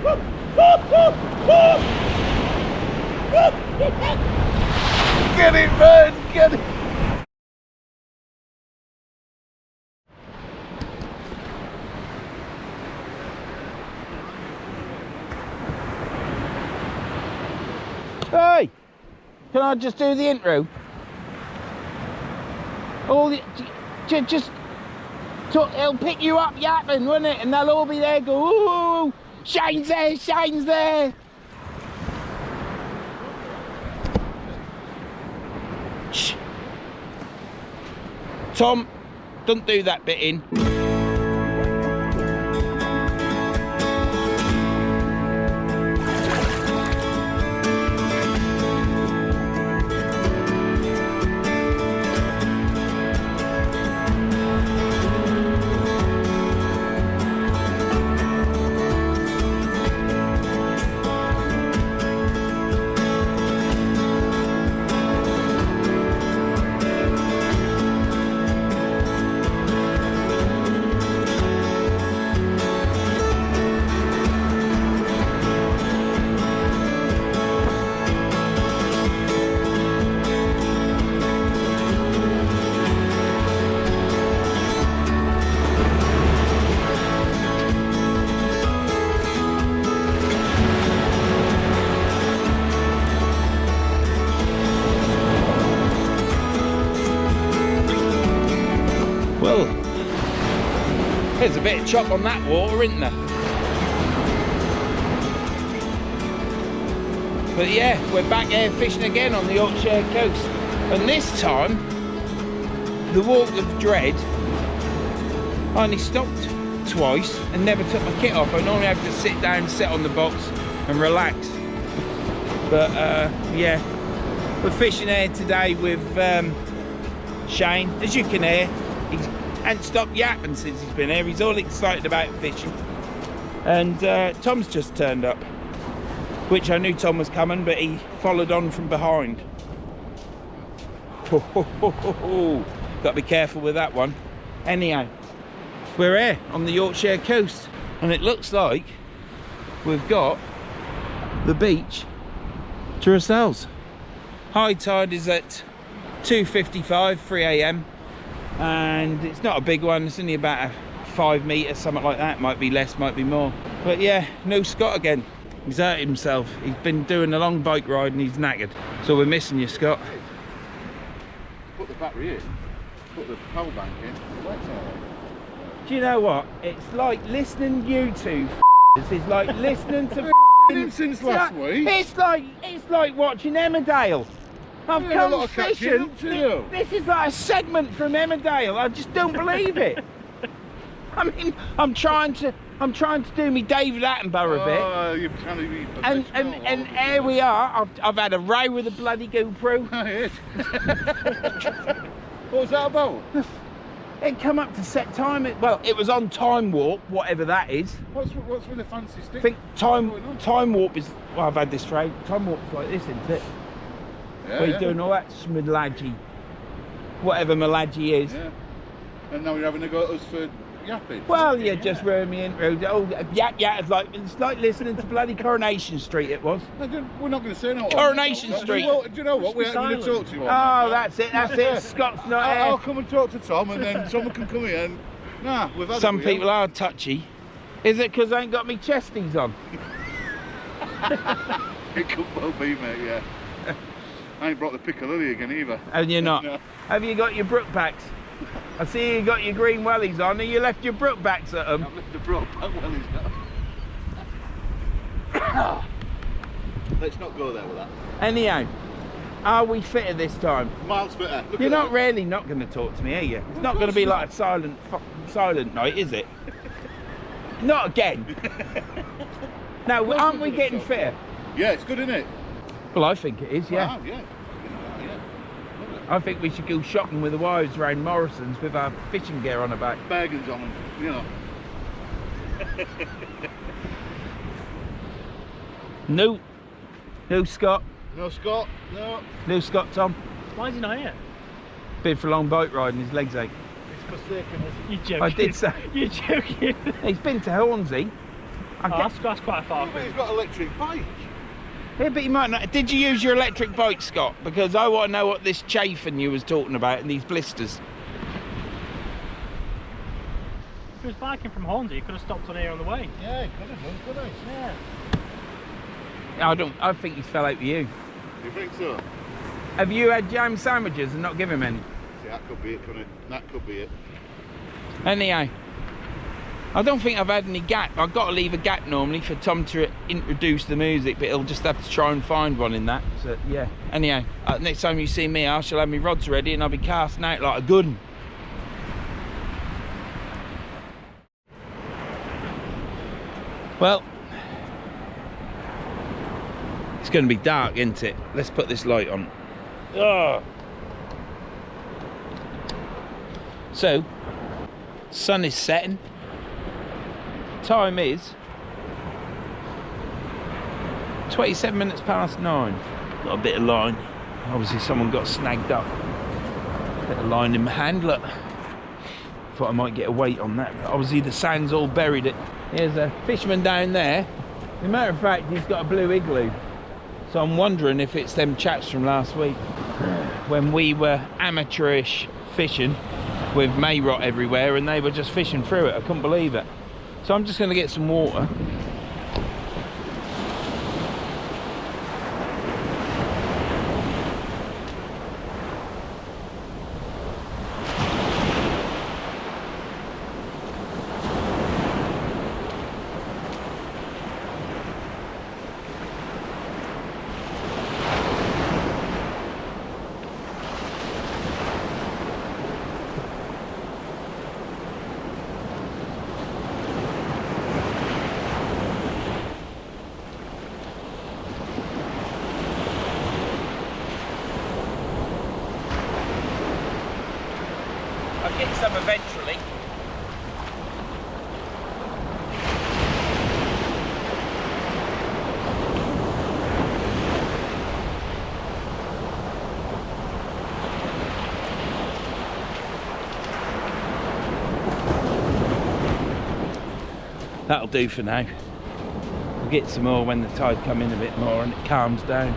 Get it, Vern, get it! Hey! Can I just do the intro? All the... Just... It'll pick you up yapping, won't it? And they'll all be there go, ooh! Shane's there! Shane's there! Shh. Tom, don't do that bit in. Well, there's a bit of chop on that water, isn't there? But yeah, we're back here fishing again on the Yorkshire coast. And this time, the walk of dread, I only stopped twice and never took my kit off. I normally have to sit down, sit on the box and relax. But yeah, we're fishing here today with Shane. As you can hear, he hasn't stopped yapping since he's been here. He's all excited about fishing. And Tom's just turned up, which I knew Tom was coming, but he followed on from behind. Got to be careful with that one. Anyhow, we're here on the Yorkshire coast, and it looks like we've got the beach to ourselves. High tide is at 2:55, 3 AM. And it's not a big one, it's only about a 5 metre, something like that. Might be less, might be more. But yeah, no Scott again. He's hurt himself. He's been doing a long bike ride and he's knackered. So we're missing you, Scott. Put the battery in, put the power bank in, the lights are on. Do you know what? It's like listening to YouTube. It's like listening to him since last week. It's like watching Emmerdale. I've come fishing. This is like a segment from Emmerdale. I just don't believe it. I mean, I'm trying to do me David Attenborough bit. Oh, you're trying to be and here we are. I've had a row with a bloody GoPro. What was that about? It come up to set time. Well, it was on time warp, whatever that is. What's with the fancy stick? I think time warp is. Well, I've had this phrase. Time warp's like this, isn't it? Yeah, Where you're doing all that smidladgy, whatever malagy is. Yeah. And now you're having a go at us for yapping. Well, yeah, just ruined me intro. Oh, yap, it's like listening to bloody Coronation Street. It was. No, we're not going to say no. Coronation Street. Do you know what? We ain't going to talk to you. Oh, that's it. Scott's not here. I'll come and talk to Tom, and then someone can come here. And nah, we've had some people are touchy. Is it because I ain't got me chesties on? It could well be, mate. Yeah. I ain't brought the Piccadilly again either. And you're not. No. Have you got your Brookbacks? I see you got your green wellies on, and you left your Brookbacks at them. I've left the Brookback wellies now. Let's not go there with that. Anyhow, are we fitter this time? Miles fitter. You're not really not going to talk to me, are you? It's not going to be like a silent night, is it? Not again. Now, aren't we getting fitter? Yeah, it's good, isn't it? Well, I think it is, yeah. Wow, yeah. I think we should go shopping with the wives around Morrison's with our fishing gear on our back. Bargains on them, you know. No Scott. No Scott, no. No Scott, Tom. Why is he not here? Been for a long boat ride and his legs ache. It's forsaken us. You're joking. I did say. You're joking. He's been to Hornsey. That's quite far. But he's got an electric bike. Yeah, but you might not. Did you use your electric bike, Scott? Because I want to know what this chafing you was talking about and these blisters. If he was biking from Hornsey, he could have stopped on here on the way. Yeah, he could have done, couldn't he? Yeah. I think he's fell out with you. You think so? Have you had jam sandwiches and not give him any? See, that could be it, couldn't it? That could be it. Anyhow, I don't think I've had any gap. I've got to leave a gap normally for Tom to introduce the music, but he'll just have to try and find one in that. So yeah. Anyhow, next time you see me, I shall have my rods ready and I'll be casting out like a good one. Well, it's going to be dark, isn't it? Let's put this light on. Oh. So, sun is setting. Time is 27 minutes past 9. Got a bit of line. Obviously someone got snagged up. Bit of line in my hand, look. Thought I might get a weight on that, but obviously the sand's all buried it. Here's a fisherman down there. As a matter of fact, he's got a blue igloo. So I'm wondering if it's them chaps from last week when we were amateurish fishing with mayrot everywhere and they were just fishing through it. I couldn't believe it. So I'm just going to get some water. I'll get some eventually. That'll do for now. We'll get some more when the tide come in a bit more and it calms down.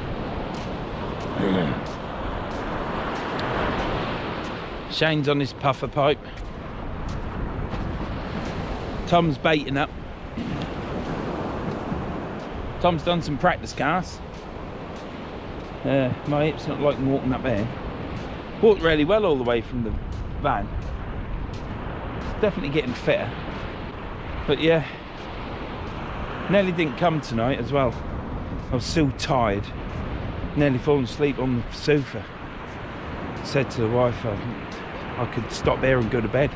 Shane's on his puffer pipe. Tom's baiting up. Tom's done some practice casts. My hip's not liking walking up there. Walked really well all the way from the van. Definitely getting fitter. But yeah, nearly didn't come tonight as well. I was so tired. Nearly fallen asleep on the sofa. Said to the wife I could stop there and go to bed.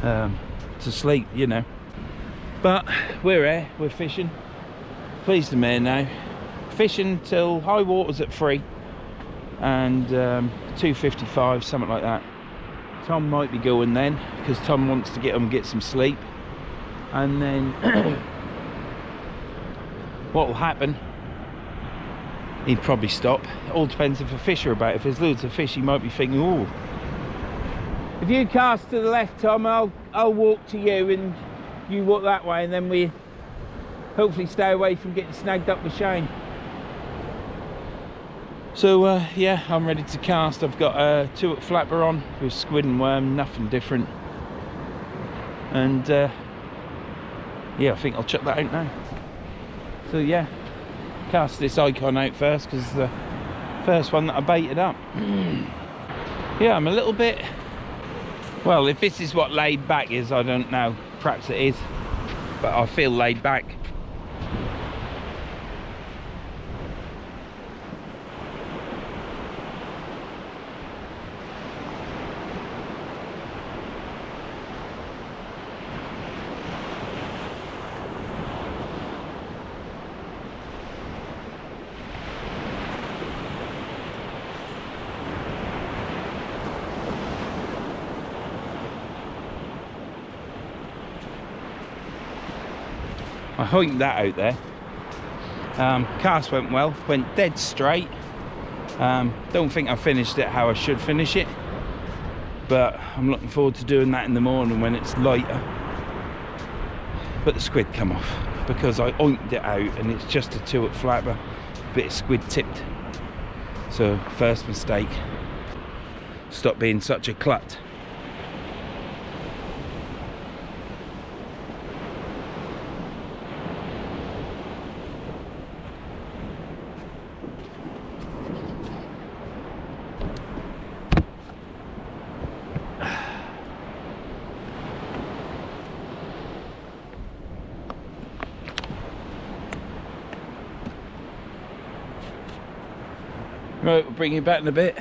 To sleep, you know. But we're here, we're fishing. Pleased the mare now. Fishing till high water's at 3 and 2:55, something like that. Tom might be going then because Tom wants to get home and get some sleep. And then what will happen, he'd probably stop. It all depends if a fish are about. If there's loads of fish, he might be thinking, oh, if you cast to the left, Tom, I'll walk to you and you walk that way, and then we hopefully stay away from getting snagged up with Shane. So yeah, I'm ready to cast. I've got 2 at flapper on with squid and worm, nothing different. And yeah, I think I'll chuck that out now. So yeah, cast this icon out first because it's the first one that I baited up. Yeah, I'm a little bit, well, if this is what laid back is, I don't know, perhaps it is, but I feel laid back. I hoinked that out there. Cast went well, went dead straight. Don't think I finished it how I should finish it, but I'm looking forward to doing that in the morning when it's lighter. but the squid come off because I oinked it out, and it's just a 2 at flapper, bit of squid tipped. So first mistake. Stop being such a clut. Right, we'll bring you back in a bit.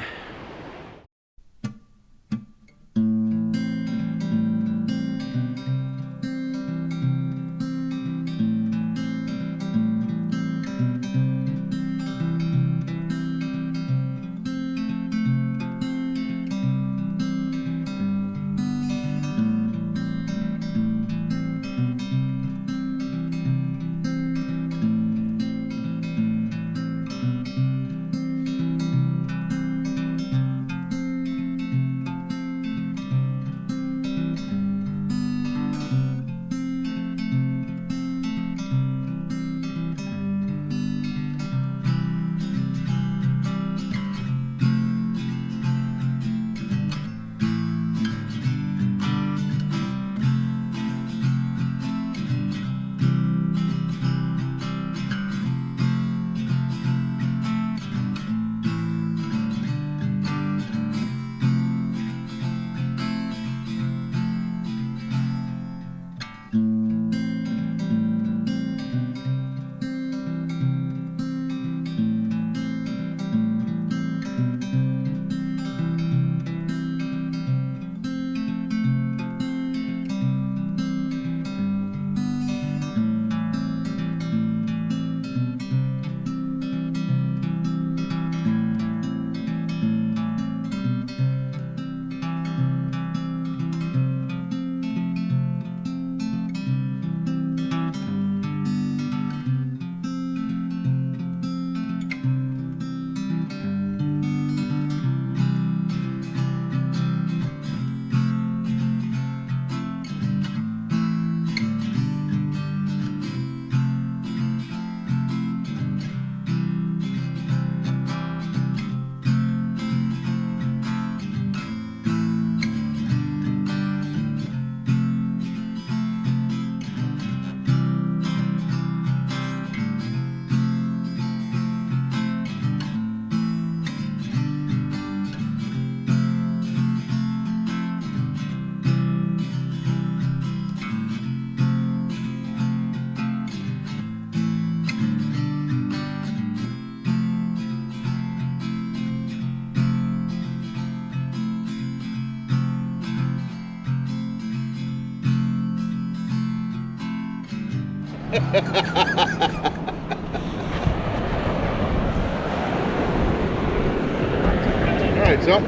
Right, Tom.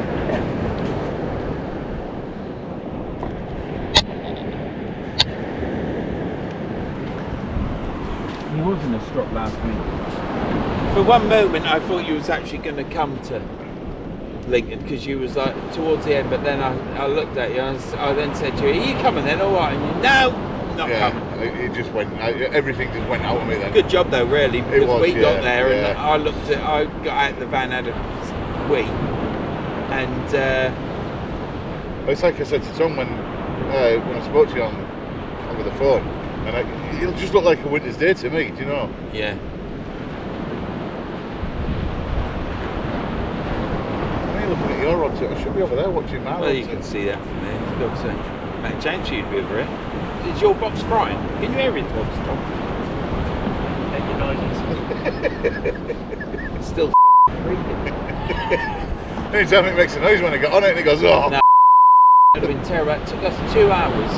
He wasn't a strop last week. For one moment I thought you was actually going to come to Lincoln, because you was like towards the end, but then I looked at you and I then said to you, are you coming then or what? And you, no, not coming. It just went, everything just went out of me then. Good job though, really, because we got there and I got out of the van, had a wee, and it's like I said to Tom when I spoke to you over the phone, and it'll just look like a winter's day to me, do you know? Yeah. Looking at your rod too. I should be over there watching my rod. Well, you can see that from there. For God's sake. Mate, James, you'd be over here. Is your box frying? Can you hear his box, Tom? Making noises. Still freaking. Anytime it makes a noise when I get on it and it goes, oh. No, it would have been terrible. It took us 2 hours.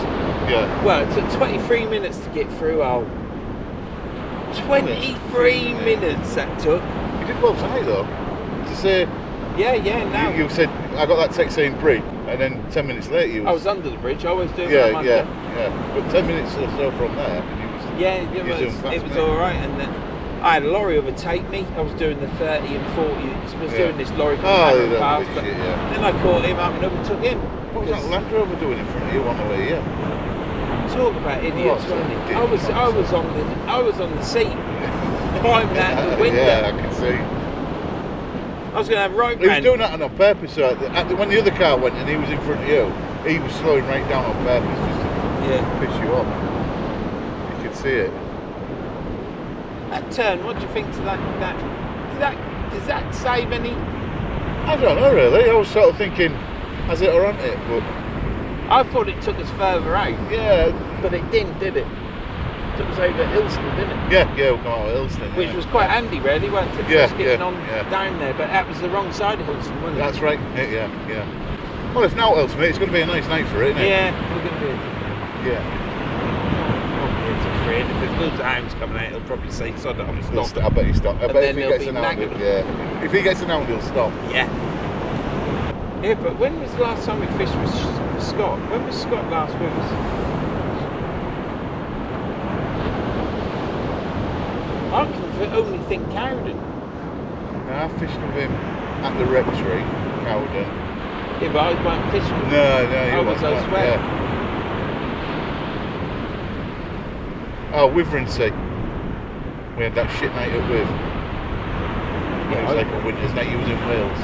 Yeah. Well, it took 23 minutes to get through our... 23 minutes that took. You did well tonight though. To say... Yeah, now. You said, I got that text saying bridge, and then 10 minutes later I was under the bridge, I always do it. Yeah. But 10 minutes or so from there, it was alright, and then I had a lorry overtake me. I was doing the 30 and 40, I was doing this lorry coming past, but then I caught him up and overtook him. What was that Land Rover doing in front of you on the way here? So talk about idiots, Oh, weren't he? ridiculous. I was on the seat, climbing out the window. Yeah, I can see. I was going to have right He was round. doing that on purpose. So when the other car went and he was in front of you, he was slowing right down on purpose just to Yeah. piss you off. You could see it. That turn, what do you think to that? Does that save any? I don't know really. I was sort of thinking, has it or hasn't it? But I thought it took us further out, yeah, but it didn't, did it? Took us over Ilston, didn't it? yeah, we'll come out of Ilston. Which was quite handy, really, wasn't it? Yeah, Just getting yeah, on yeah. down there, but that was the wrong side of Hilton, wasn't it? That's right. Yeah. Well, if not Ilston, it's going to be a nice night for it, isn't it? Yeah, we're going to be. Yeah. It's afraid if there's loads of hounds coming out, he'll probably say, "Sod it, I'm He'll stopped." I bet he stopped. I And bet then if he he'll gets be an hound, nagging. yeah. If he gets an hound, he'll stop. Yeah. Yeah, but when was the last time we fished with Scott? When was Scott last with us? I can only think Cowden. No, I fished with him at the rectory, Cowden. Yeah, but I won't fish with him. No, I you was weren't, elsewhere. Yeah. Oh, Withensea. We had that shit night at With. It was like a winter's night. He was in Wales.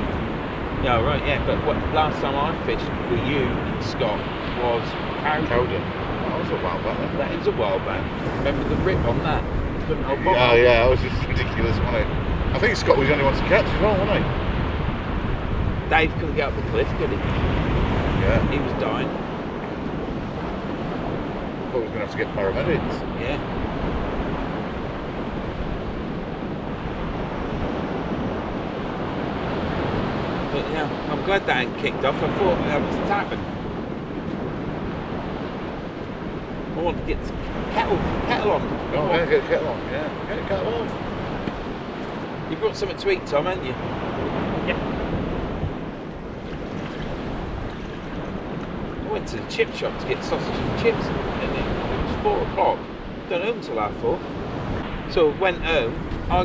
Yeah, right, yeah, but last time I fished with you and Scott was Cowden. Cowden. That was a while back then. That is a while back. Remember the rip on that? Couldn't hold Oh bottom. yeah, that was just ridiculous, wasn't it? I think Scott was the only one to catch as well, wasn't he? Dave couldn't get up the cliff, could he? Yeah. He was dying. Thought we were going to have to get paramedics. Yeah. But yeah, I'm glad that ain't kicked off. I thought that was tapping. I want to get this kettle on. Oh, yeah, get the kettle on. Yeah, get the kettle on. You brought something to eat, Tom, haven't you? Yeah. I went to the chip shop to get sausage and chips, and it was 4 o'clock. Don't home till 4:30. So I went home. I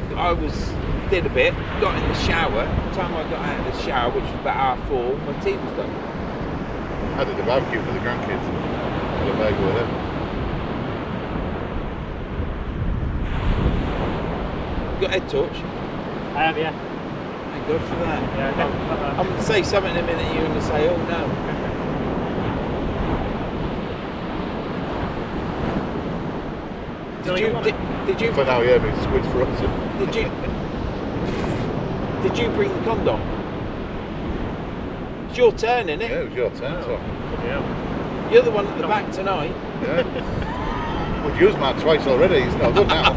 did a bit, got in the shower. By the time I got out of the shower, which was about 4:30, my tea was done. I did the barbecue for the grandkids. Had a bagel with them. Got head torch. I have, yeah. Thank God for that. Yeah, I'm going to say something in a minute. You're going to say, "Oh no." Did you For now, yeah, but it's squid frozen. Did you bring the condom? It's your turn, isn't it? Yeah, it was your turn, so. Yeah. You're the one at the back tonight. Yeah. We've used Matt twice already, it's not good now.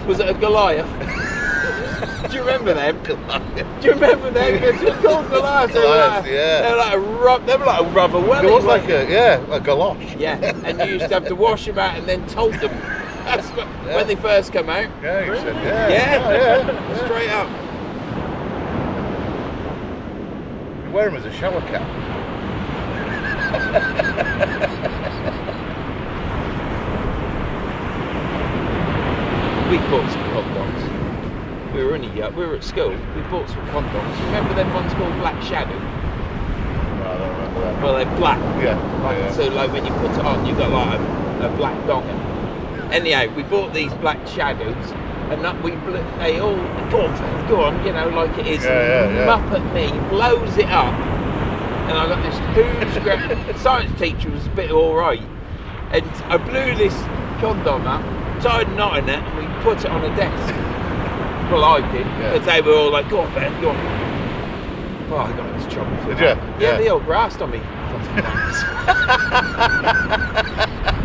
Was it a Goliath? Do you remember them? Do you remember them? They were called Goliaths. Goliaths, yeah. They were like a rubber welly. There was like weren't a galosh. they? Yeah, and you used to have to wash them out and then told them. That's when they first come out. Yeah, you said, Yeah. Straight up. You wear them as a shower cap. We bought some condoms. We were at school. We bought some condoms. Remember them ones called Black Shadow? No, I don't remember that. Well, they're black. Yeah. So like when you put it on, you got like a black donger. Anyhow, we bought these Black Shadows, and that they all go on, you know, like it is. Yeah. Up at me, blows it up, and I got this huge. Science teacher was a bit all right, and I blew this condom up, tied a knot in it, and we put it on a desk. Well, I did, because they were all like, "Go on, Ben, go on." Well, I got into trouble for Did that. you? Yeah, they all grassed on me.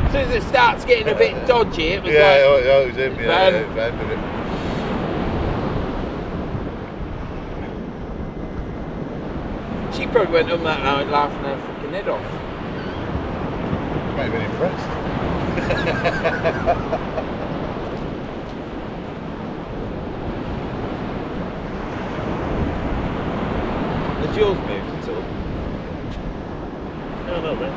As soon as it starts getting a bit dodgy, it was Yeah, like, it was him. Yeah, Ben did it. she probably went on that night laughing her fucking head off. Might have been impressed. Has yours moved at all? A little bit.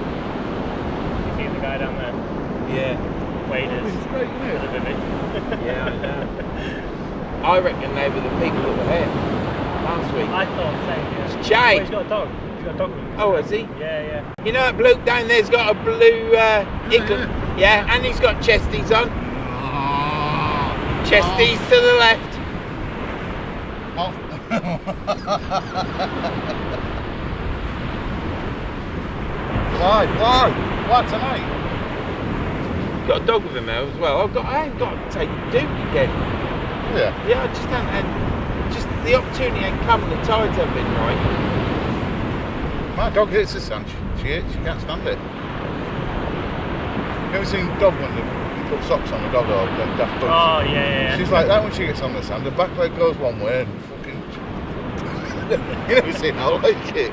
You see the guy down there? Yeah. Waders. It's great, isn't it? With a bivvy. Yeah, I know. I reckon they were the people that were here. week. I thought the same, yeah. It's Jay. Oh, he's got a dog. He's got a dog with him. Oh, has he? Yeah, yeah. You know that bloke down there's got a blue igloo? Yeah, and he's got chesties on. Chesties to the left. Oh. Why tonight? Got a dog with him now as well. I ain't got to take Duke again. Yeah. Yeah, I just haven't had. Just the opportunity ain't come. The tides haven't been right. My dog hates the sand. She can't stand it. You ever seen dog when you put socks on the dog or then daft bugs? Oh, yeah. She's like that when she gets on the sand. The back leg goes one way and fucking. You never seen how like it.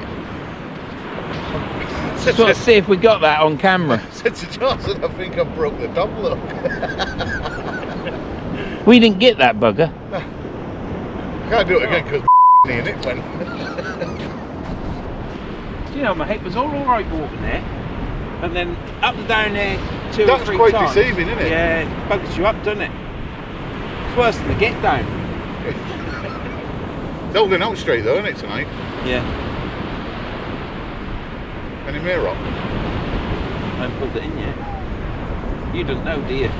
Just want to see if we got that on camera. I said to Johnson, I think I broke the dog look. We didn't get that bugger. Can't do it again because in it went. Do you know, my hip was all right walking there, and then up and down there two or That's three quite times. deceiving, isn't it? Yeah, it buggers you up, doesn't it? It's worse than the get down. It's holding out straight though, isn't it, tonight? Yeah. Any mirror up? I haven't pulled it in yet. You don't know, do you?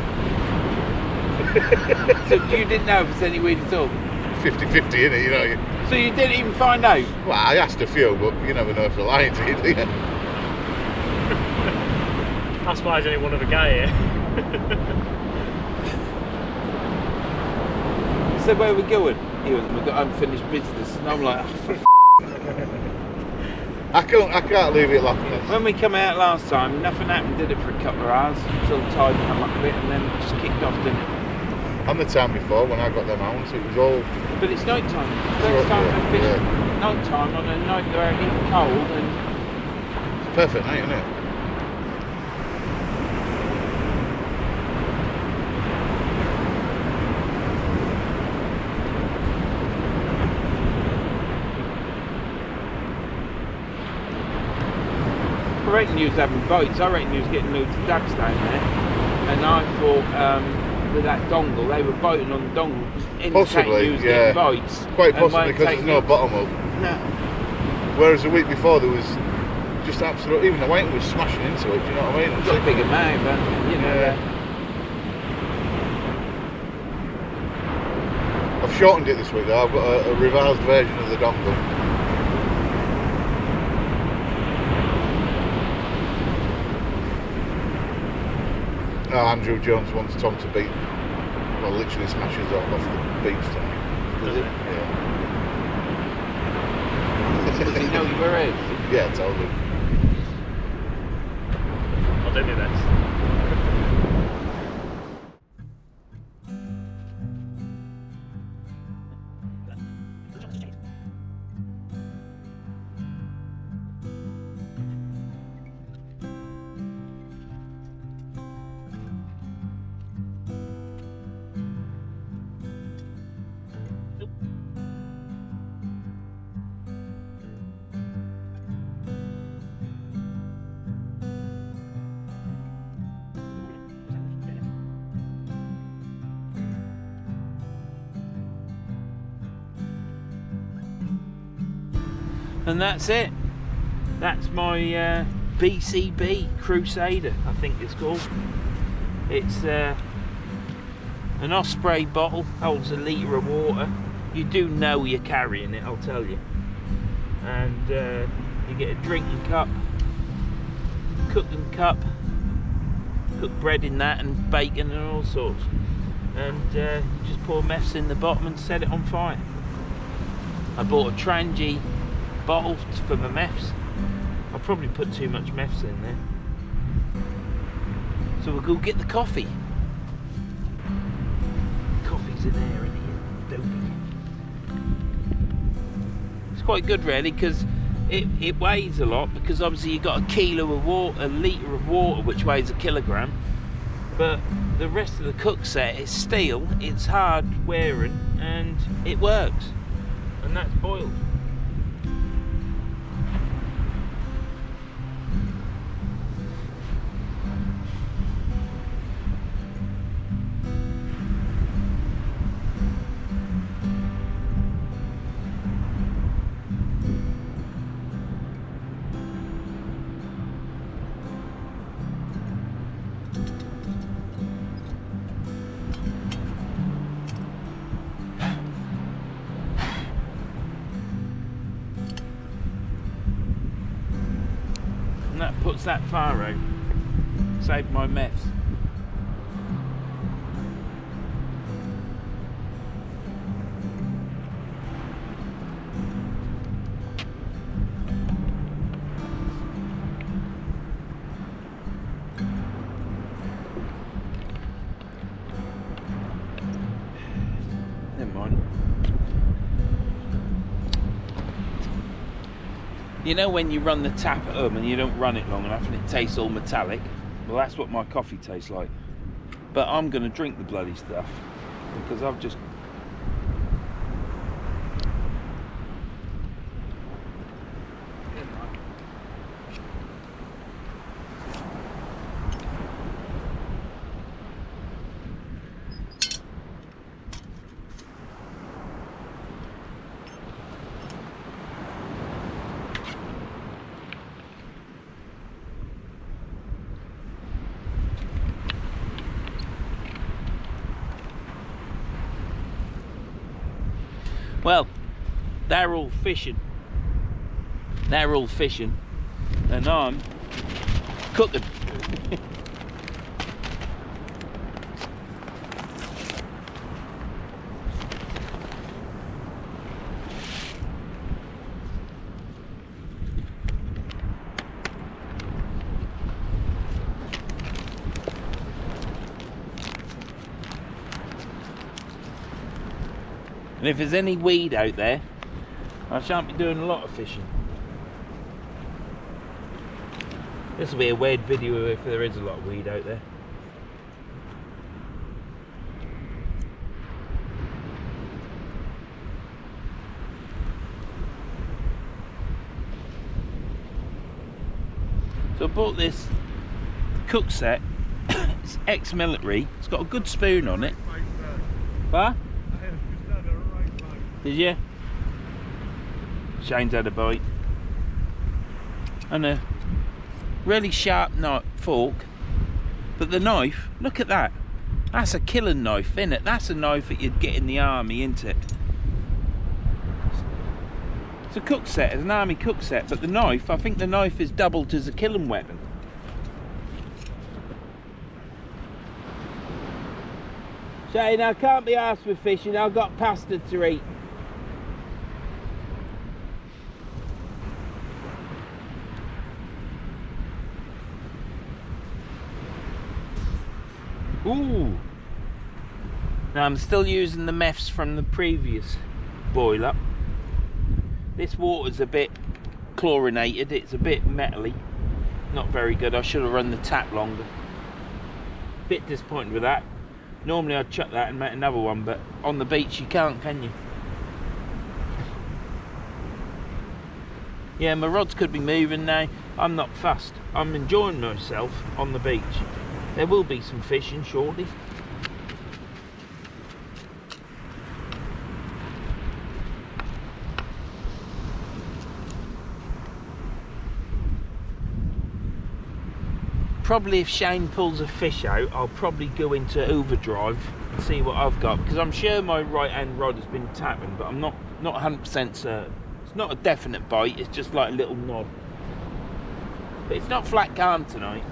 So you didn't know if there's any weed at all? 50-50, innit, you know. So you didn't even find out? Well, I asked a few, but you never know if they're lying to you, do you? That's why there's only one other guy here. So where are we going? We've got unfinished business, and I'm like, oh, I can't leave it like this. when we come out last time, nothing happened, did it, for a couple of hours until the tide come up a bit, and then it just kicked off, didn't it? On the time before, when I got them hounds, it was all. But it's night time. First time I fished Yeah. night time on a night where it's cold, and It's perfect night, isn't it? I reckon you was having bites. I reckon you was getting loads of ducks down there, and I thought with that dongle, they were biting on the dongle, indicating Possibly, you was yeah. getting bites. Quite and possibly weren't because there's taking no it. bottom up. No. Whereas the week before there was just absolute. Even the whiting was smashing into it. Do you know what I mean? It's got a bigger mouth, and you know. Yeah. I've shortened it this week though. I've got a revised version of the dongle. No, Andrew Jones wants Tom to beat. Well, literally smashes off the beach tonight. Does it? Yeah. Does he know where it is? Yeah, I told him. I'll do my best. And that's it. That's my BCB Crusader, I think it's called. It's an Osprey bottle, holds a litre of water. You do know you're carrying it, I'll tell you. And you get a drinking cup, cooking cup, cook bread in that and bacon and all sorts. And you just pour meths in the bottom and set it on fire. I bought a Trangy bottle for my meths. I'll probably put too much meths in there. So we'll go get the coffee. Coffee's in there, isn't it? Dopey. It's quite good really, because it weighs a lot, because obviously you've got a kilo of water, a litre of water, which weighs a kilogram. But the rest of the cook set is steel, it's hard wearing, and it works. And that's boiled. that puts that far out. Save my meths. Never mind. You know when you run the tap at home and you don't run it long enough and it tastes all metallic? Well, that's what my coffee tastes like. But I'm going to drink the bloody stuff because I've just... Well, they're all fishing. They're all fishing. And I'm cooking. And if there's any weed out there, I shan't be doing a lot of fishing. This will be a weird video if there is a lot of weed out there. So I bought this cook set. It's ex-military. It's got a good spoon on it. What? Did you? Shane's had a bite. And a really sharp knife, fork. But the knife, look at that. That's a killing knife, isn't it? That's a knife that you'd get in the army, isn't it? It's a cook set, it's an army cook set. But the knife, I think the knife is doubled as a killing weapon. Shane, I can't be arsed with fishing. I've got pasta to eat. Ooh. Now I'm still using the meths from the previous boiler. This water's a bit chlorinated, it's a bit metally. Not very good. I should have run the tap longer. Bit disappointed with that. Normally I'd chuck that and make another one, but on the beach you can't, can you? Yeah, my rods could be moving now. I'm not fussed. I'm enjoying myself on the beach. There will be some fishing shortly. Probably if Shane pulls a fish out, I'll probably go into overdrive and see what I've got, because I'm sure my right hand rod has been tapping, but I'm not 100% certain. It's not a definite bite, it's just like a little nod. But it's not flat calm tonight.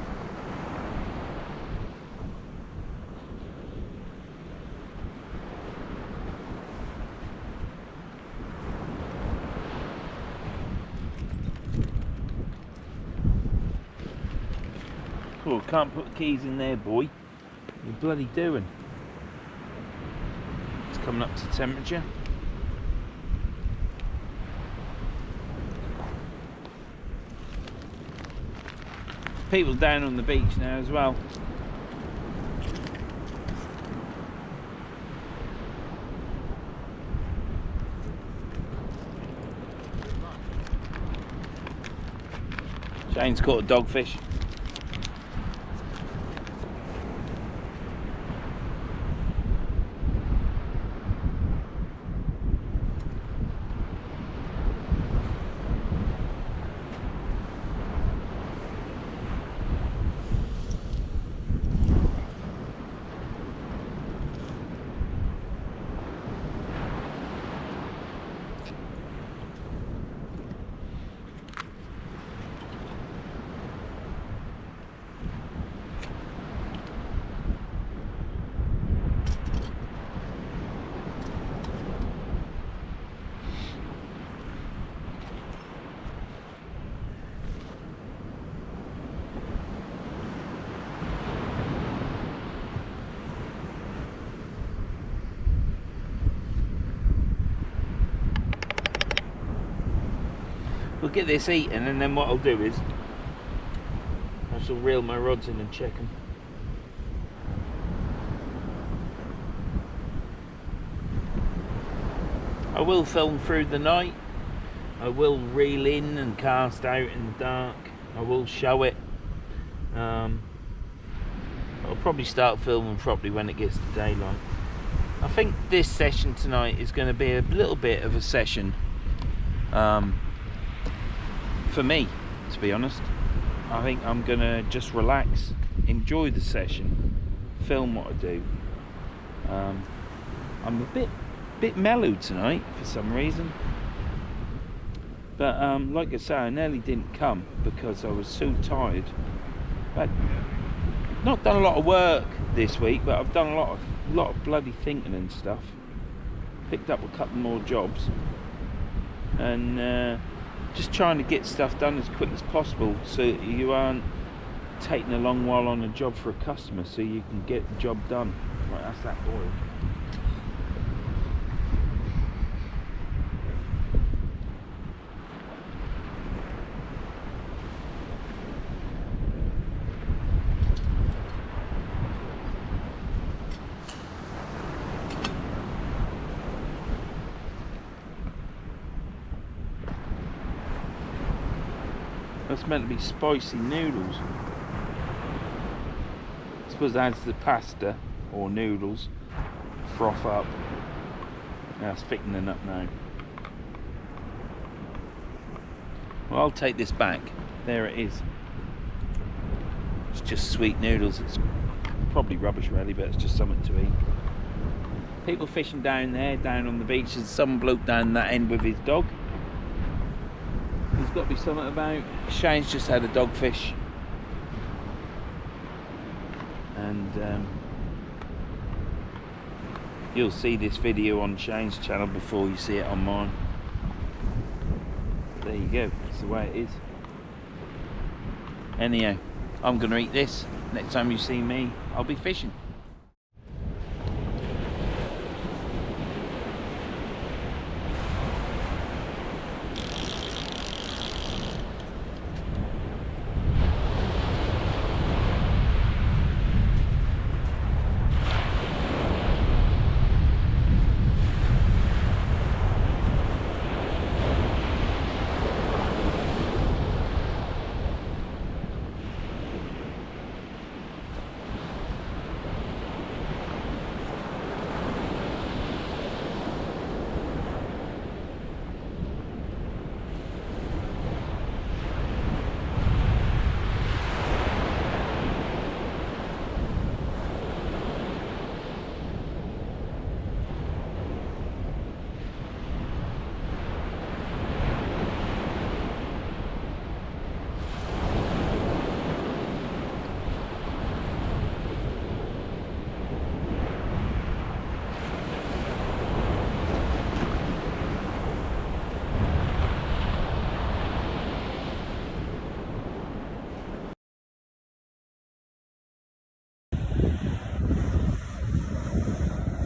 Cool, can't put the keys in there, boy. What are you bloody doing? It's coming up to temperature. People down on the beach now as well. Shane's caught a dogfish. I'll get this eaten, and then what I'll do is I shall reel my rods in and check them. I will film through the night. I will reel in and cast out in the dark. I will show it. I'll probably start filming properly when it gets to daylight. I think this session tonight is going to be a little bit of a session for me, to be honest. I think I'm going to just relax, enjoy the session, film what I do. I'm a bit mellow tonight for some reason, but like I say, I nearly didn't come because I was so tired. I've not done a lot of work this week, but I've done a lot of bloody thinking and stuff. Picked up a couple more jobs, and just trying to get stuff done as quick as possible so you aren't taking a long while on a job for a customer, so you can get the job done. Right, that's that oil. That's meant to be spicy noodles. I suppose as the pasta or noodles froth up. Now it's thickening up now. Well, I'll take this back. There it is. It's just sweet noodles. It's probably rubbish really, but it's just something to eat. People fishing down there, down on the beach. There's some bloke down that end with his dog. There's got to be something about. Shane's just had a dogfish, and you'll see this video on Shane's channel before you see it on mine. There you go, that's the way it is. Anyhow, I'm going to eat this. Next time you see me, I'll be fishing.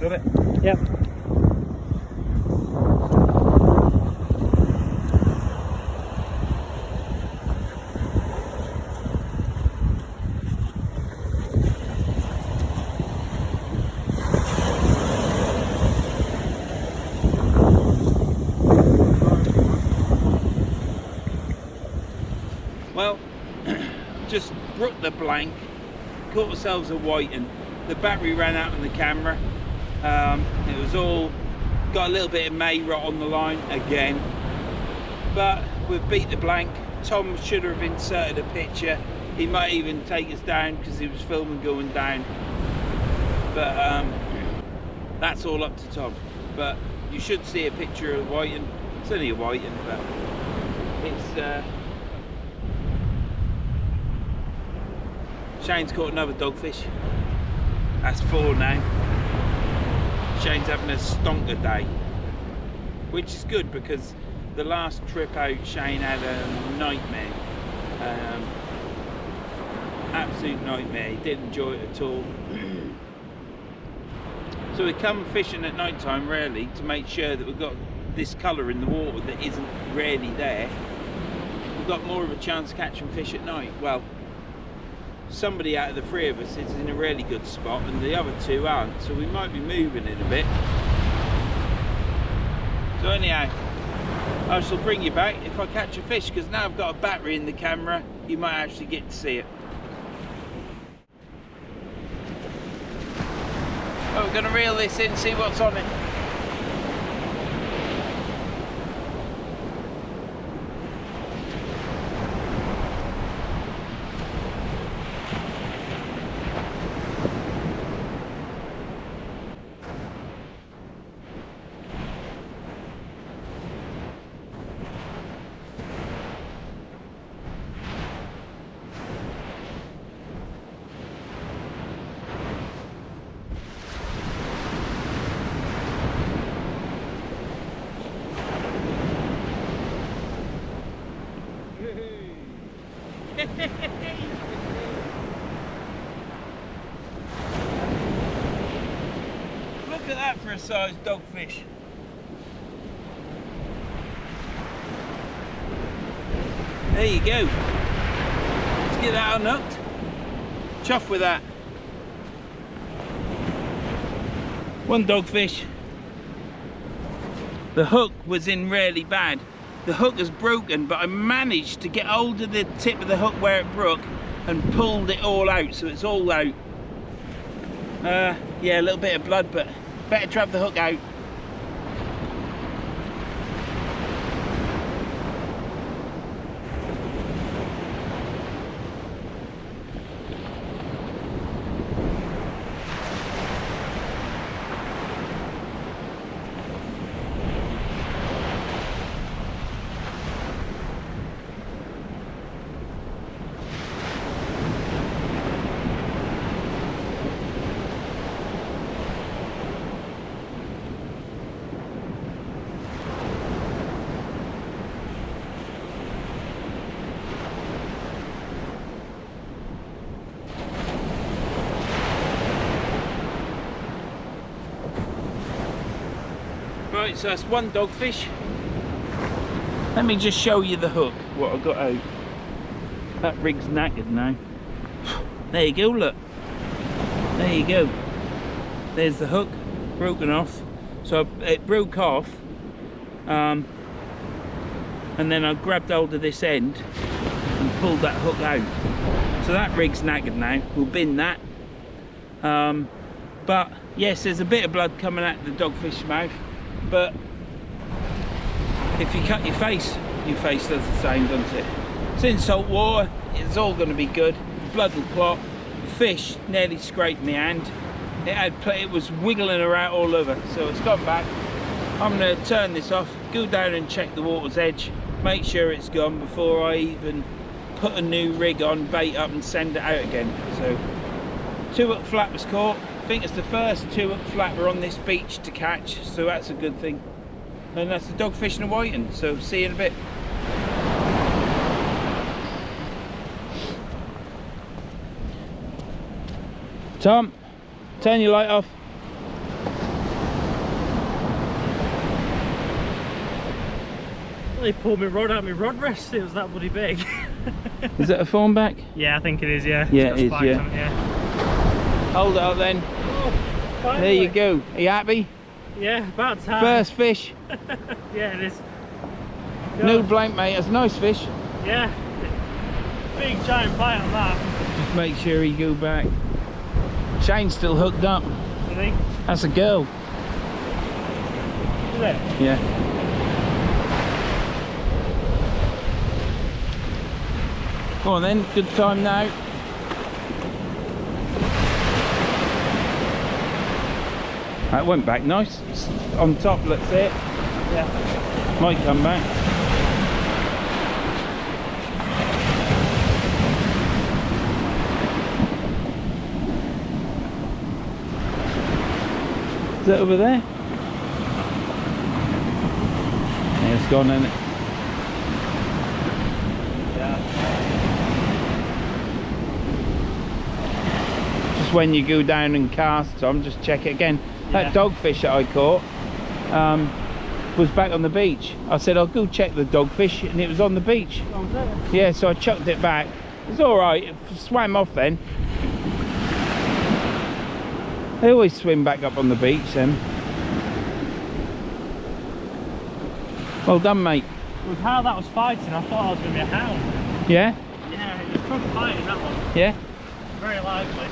Got it? Yep. Well, just broke the blank, caught ourselves a whiting. The battery ran out on the camera. It was all got a little bit of May rot on the line again, but we've beat the blank. Tom should have inserted a picture. He might even take us down because he was filming going down, but that's all up to Tom. But you should see a picture of whiting. It's only a whiting, but it's Shane's caught another dogfish. That's 4 now. Shane's having a stonker day, which is good because the last trip out Shane had a nightmare, absolute nightmare. He didn't enjoy it at all. So we come fishing at night time really to make sure that we've got this colour in the water that isn't really there, we've got more of a chance of catching fish at night. Well, somebody out of the three of us is in a really good spot and the other two aren't, so we might be moving it a bit. So anyhow, I shall bring you back if I catch a fish, because now I've got a battery in the camera, you might actually get to see it. Oh, we're going to reel this in, see what's on it. Look at that for a size dogfish. There you go. Let's get that unhooked. Chuff with that. One dogfish. The hook was in really bad. The hook is broken, but I managed to get hold of the tip of the hook where it broke and pulled it all out, so it's all out. Yeah, a little bit of blood, but better to have the hook out. Right, so that's one dogfish. Let me just show you the hook, what I got out. That rig's knackered now. There you go, look. There you go. There's the hook, broken off. So it broke off. And then I grabbed hold of this end and pulled that hook out. So that rig's knackered now, we'll bin that. But yes, there's a bit of blood coming out of the dogfish's mouth. But if you cut your face does the same, doesn't it? It's in salt water, it's all going to be good. Blood will clot. The fish nearly scraped my hand. It was wiggling around all over, so it's gone back. I'm going to turn this off, go down and check the water's edge, make sure it's gone before I even put a new rig on, bait up and send it out again. So 2-hook flat was caught. I think it's the first 2-hook flat we're on this beach to catch, so that's a good thing. And that's the dogfish and a whiting, so see you in a bit. Tom, turn your light off. They pulled my rod out of my rod rest, it was that bloody big. Is it a thornback? Yeah, I think it is, yeah. Yeah, it is, yeah. On it, yeah. Hold it up then. Oh, finally. There you go. Are you happy? Yeah, about time. First fish. Yeah, it is. No blank, mate. That's a nice fish. Yeah. Big giant bite on that. Just make sure you go back. Shane's still hooked up. You think? That's a girl. Is it? Yeah. Go on then, good time now. That went back nice. It's on top, let's see it. Yeah. Might come back. Is that over there? Yeah, it's gone, isn't it? When you go down and cast, Tom, just check it again. Yeah. That dogfish that I caught, was back on the beach. I said, I'll go check the dogfish, and it was on the beach. Oh, was it? Yeah, so I chucked it back. It was all right. It swam off then. They always swim back up on the beach then. Well done, mate. With how that was fighting, I thought I was going to be a hound. Yeah? Yeah, it was proper fighting, that one. Yeah? Very lively.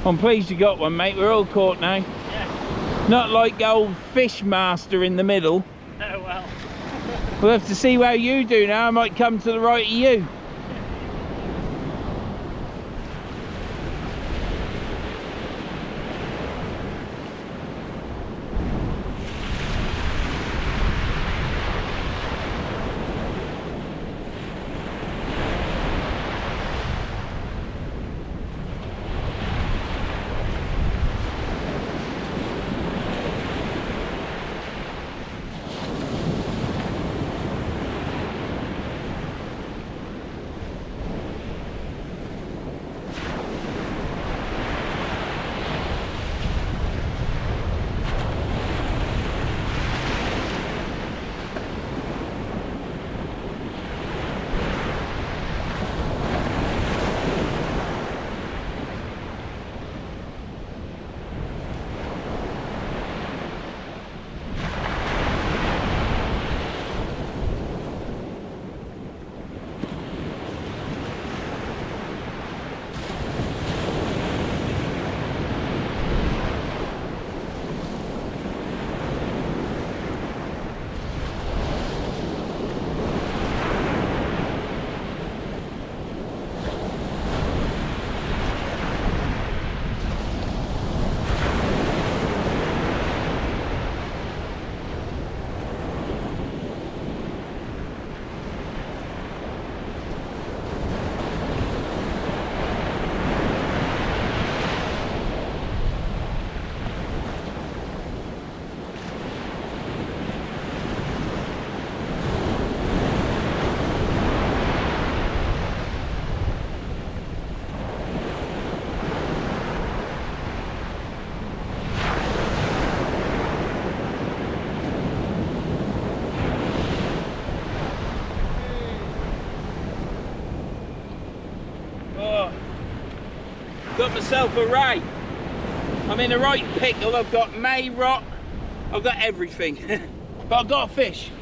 I'm pleased you got one, mate. We're all caught now. Yeah. Not like old fish master in the middle. Oh, well. We'll have to see how you do now. I might come to the right of you. Got myself a ray. I'm in the right pickle. I've got May rock. I've got everything. But I've got a fish.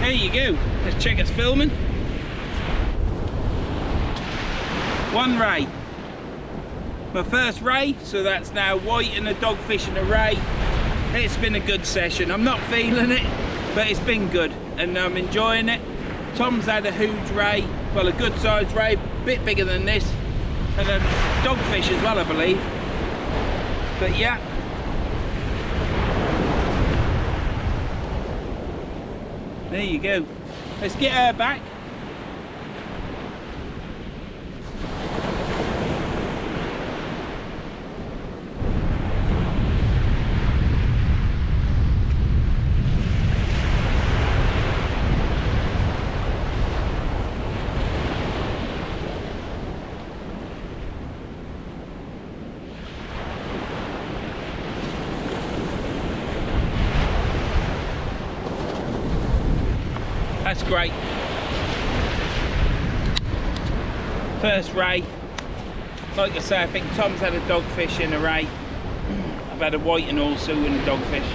There you go. Let's check us filming. One ray. My first ray, so that's now white and a dogfish and a ray. It's been a good session. I'm not feeling it, but it's been good and I'm enjoying it. Tom's had a huge ray, well, a good sized ray, a bit bigger than this, and a dogfish as well, I believe. But yeah, there you go. Let's get her back. That's great. First ray. Like I say, I think Tom's had a dogfish and a ray. I've had a white and also and a dogfish.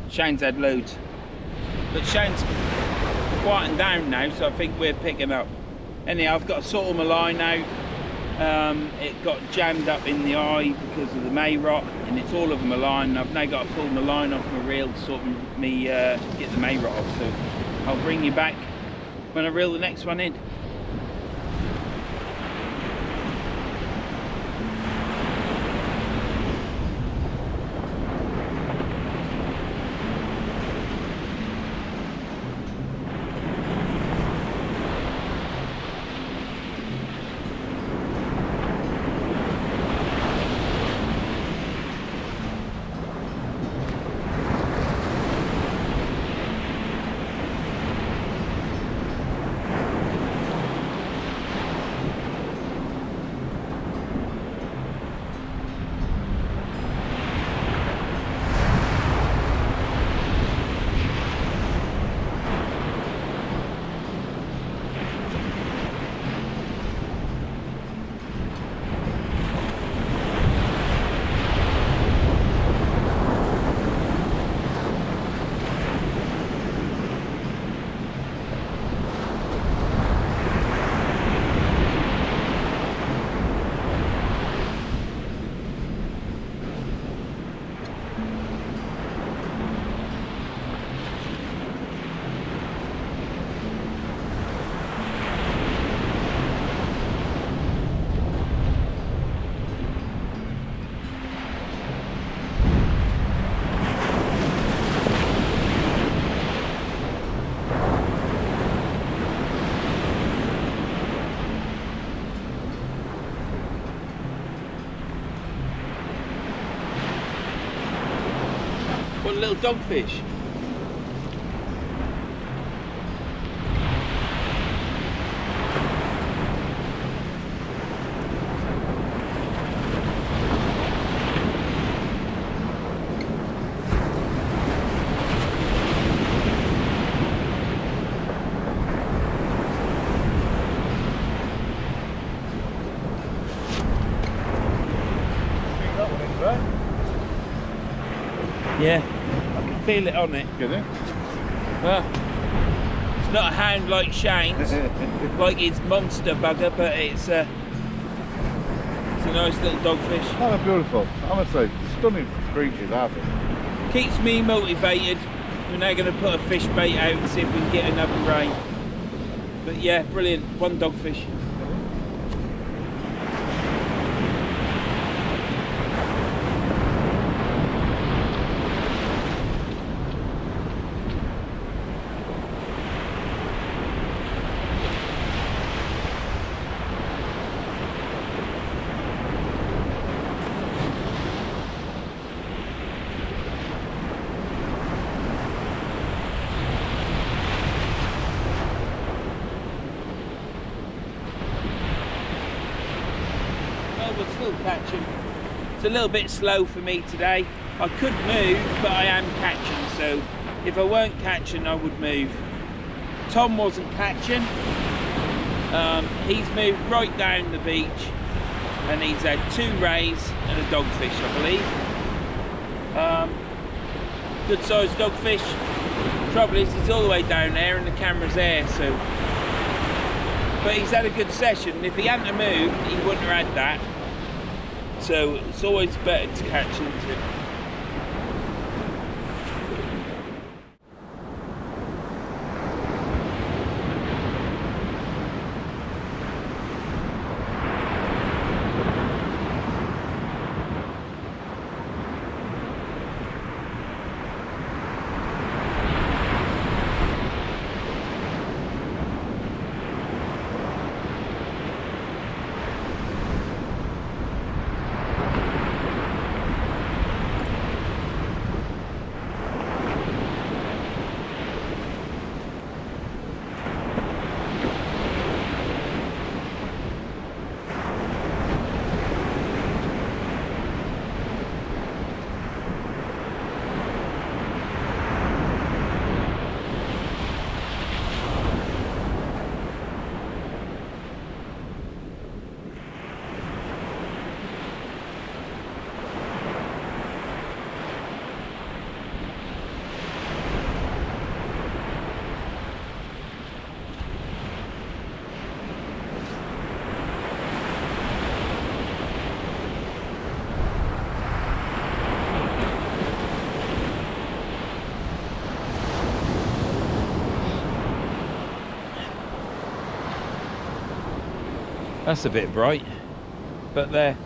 Shane's had loads. But Shane's quieting down now, so I think we're picking up. Anyhow, I've got to sort all my line out. It got jammed up in the eye because of the May rot, and it's all over my line. I've now got to pull my line off my reel to sort me get the May rot off. So I'll bring you back when I reel the next one in. got a little dogfish. Yeah, I can feel it on it. Get it? Well, it's not a hound like Shane's, like his monster bugger, but it's a nice little dogfish. Oh, they're beautiful. Honestly, stunning creatures, aren't they? Keeps me motivated. We're now going to put a fish bait out and see if we can get another rain. But yeah, brilliant. One dogfish. We're still catching. It's a little bit slow for me today. I could move, but I am catching, so if I weren't catching, I would move. Tom wasn't catching. He's moved right down the beach, and he's had 2 rays and a dogfish, I believe. Good sized dogfish. Trouble is, he's all the way down there, and the camera's there, so. But he's had a good session. If he hadn't have moved, he wouldn't have had that. So it's always better to catch into it. That's a bit bright, but there.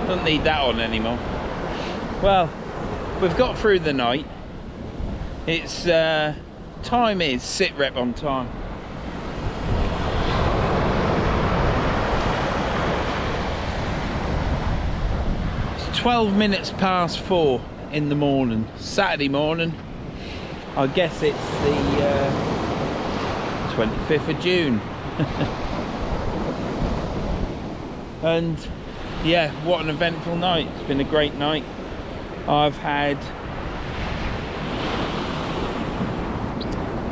Don't need that on anymore. Well, we've got through the night. It's time is sit rep on time. It's 12 minutes past 4 in the morning, Saturday morning. I guess it's the 25th of June. And yeah, what an eventful night. It's been a great night. I've had,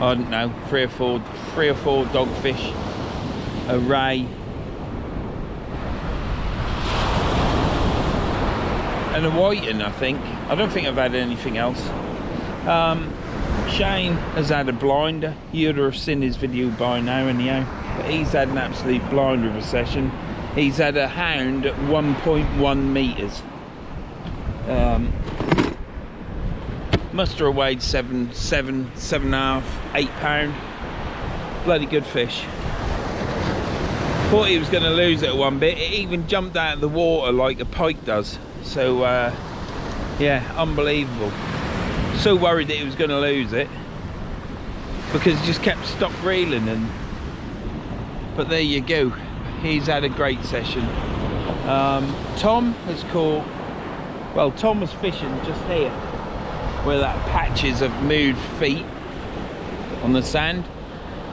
I don't know, three or four dogfish, a ray, and a whiting, I think. I don't think I've had anything else. Shane has had a blinder. You'd have seen his video by now anyhow, but he's had an absolute blinder of a session. He's had a hound at 1.1 metres. Must have weighed 7.5, 8 pound. Bloody good fish. Thought he was going to lose it at one bit. It even jumped out of the water like a pike does. So yeah, unbelievable. So worried that he was going to lose it because he just kept stop reeling. But there you go. He's had a great session. Tom has caught, well, Tom was fishing just here where that patches of moved feet on the sand,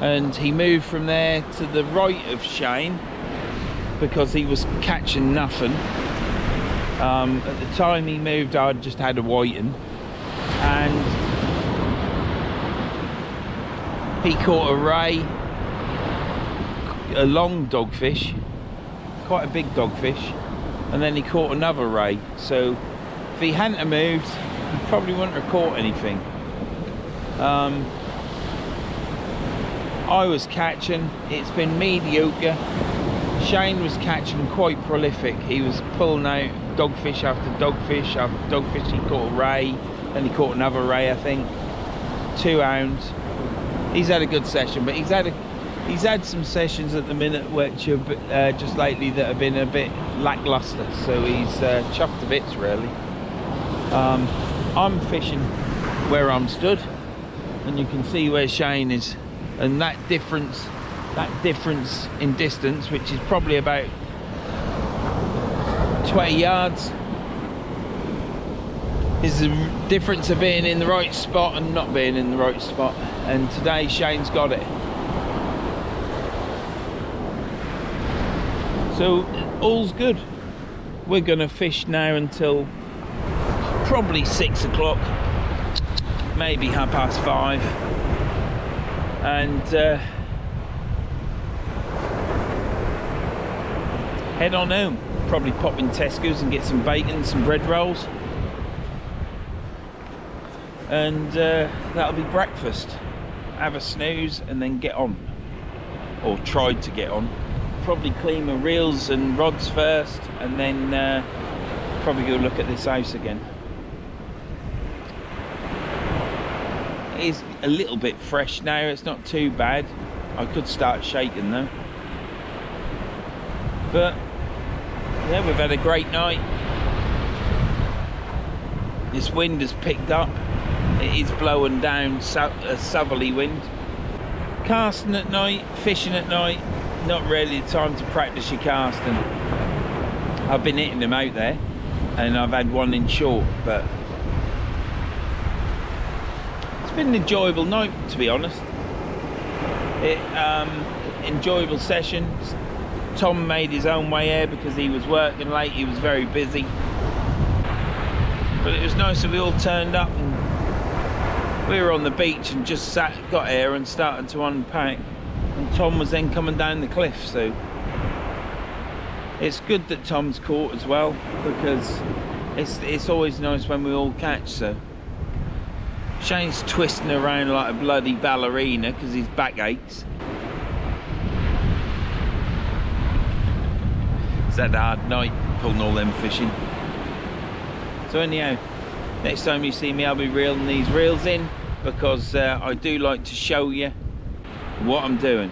and he moved from there to the right of Shane because he was catching nothing. At the time he moved, I'd just had a whiting, and he caught a ray, a long dogfish, quite a big dogfish, and then he caught another ray. So if he hadn't have moved, he probably wouldn't have caught anything. I was catching, it's been mediocre. Shane was catching quite prolific. He was pulling out dogfish after dogfish after dogfish. He caught a ray, then he caught another ray, I think. 2 hounds. He's had a good session, but he's had some sessions at the minute which are just lately that have been a bit lackluster. So he's chuffed to bits, really. I'm fishing where I'm stood, and you can see where Shane is, and that difference in distance, which is probably about 20 yards, is the difference of being in the right spot and not being in the right spot. And today Shane's got it. So all's good. We're gonna fish now until probably 6 o'clock, maybe 5:30, and head on home. Probably pop in Tesco's and get some bacon, some bread rolls, and that'll be breakfast. Have a snooze and then get on, or try to get on. Probably clean my reels and rods first, and then probably go look at this house again. It is a little bit fresh now, it's not too bad. I could start shaking though. But yeah, we've had a great night. This wind has picked up. It is blowing down, a southerly wind. Casting at night, fishing at night, not really the time to practice your casting. I've been hitting them out there, and I've had one in short, but it's been an enjoyable night, to be honest. Enjoyable session. Tom made his own way here because he was working late, he was very busy. But it was nice that we all turned up, and we were on the beach and just got here and started to unpack. And Tom was then coming down the cliff, so it's good that Tom's caught as well, because it's always nice when we all catch. So Shane's twisting around like a bloody ballerina because his back aches. It's had a hard night pulling all them fishing. So anyhow, next time you see me, I'll be reeling these reels in, because I do like to show you what I'm doing.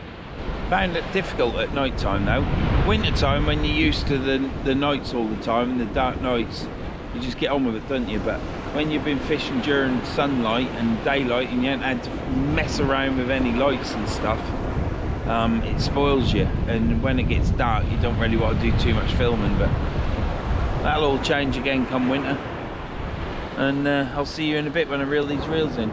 Found it difficult at night time though. Winter time, when you're used to the nights all the time and the dark nights, you just get on with it, don't you? But when you've been fishing during sunlight and daylight and you haven't had to mess around with any lights and stuff, it spoils you, and when it gets dark you don't really want to do too much filming. But that'll all change again come winter, and I'll see you in a bit when I reel these reels in.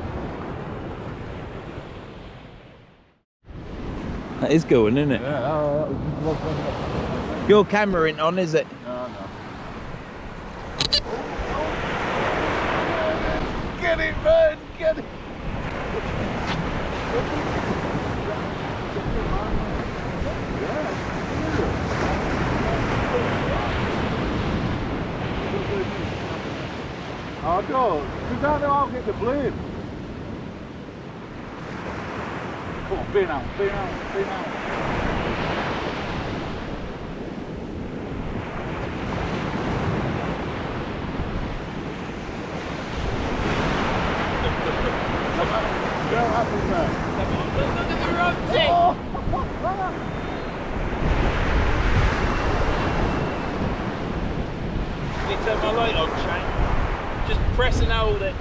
That is going, isn't it? Yeah, Your camera ain't on, is it? no. Get it, Vern, get it! I don't, because I know I'll get the blame. Come on, bin out, bin out, bin out. What happened there? Look at the rod tip! Oh. Can you turn my light on, Shane? Just press and hold it,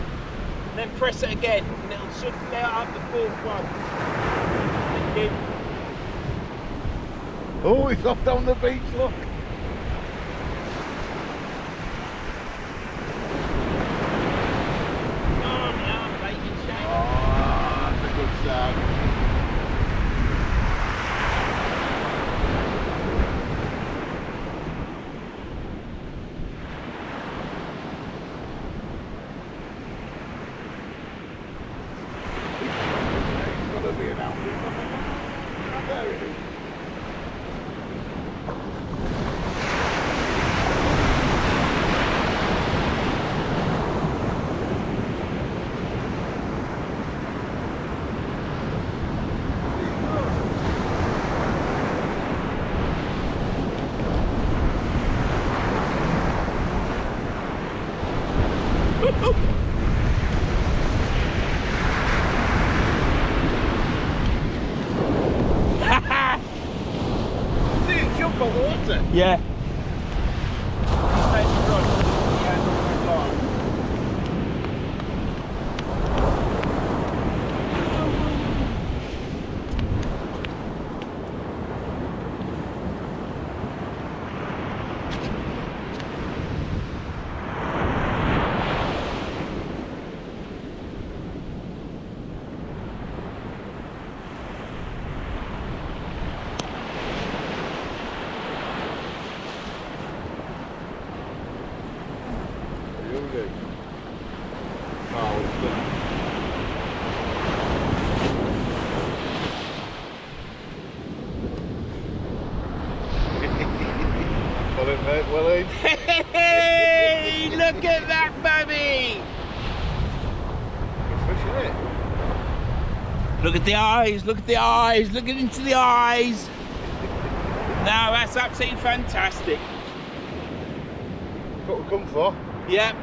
and then press it again, and it'll should get up the fourth one. Thank you. Oh, he's off down the beach, look. See it jump on the water. Yeah. Well in, mate, well in. Hey, look at that, baby! Good fish, isn't it? Look at the eyes, look at the eyes, look into the eyes. Now that's absolutely fantastic. What we come for. Yep.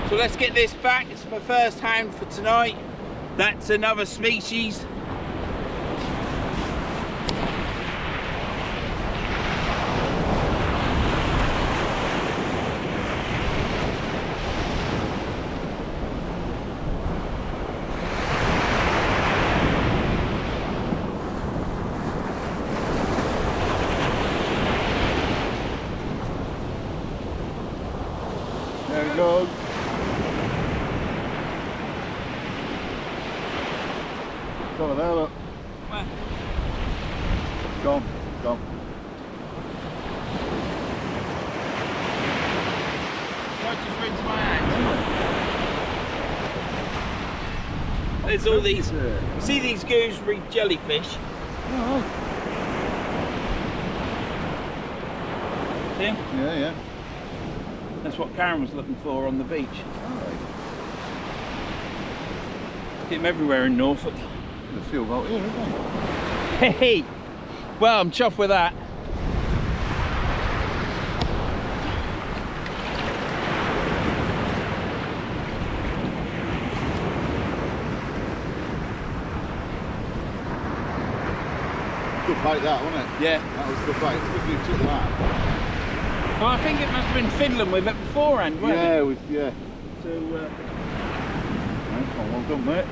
So let's get this back. It's my first hound for tonight. That's another species. There we go. Over there, look. Where? Gone, gone. I just rinsed my hands. There's all these. See these gooseberry jellyfish? Oh. See 'em? Yeah, yeah. That's what Karen was looking for on the beach. Alright. Get them everywhere in Norfolk. There's a few about here, isn't there? Hey! Well, I'm chuffed with that. Good bite that, wasn't it? Yeah. That was a good bite. It's good you took that. Well, I think it must have been fiddling with it beforehand, wasn't Yeah, it? it was, yeah. So, Nice one, well done, mate.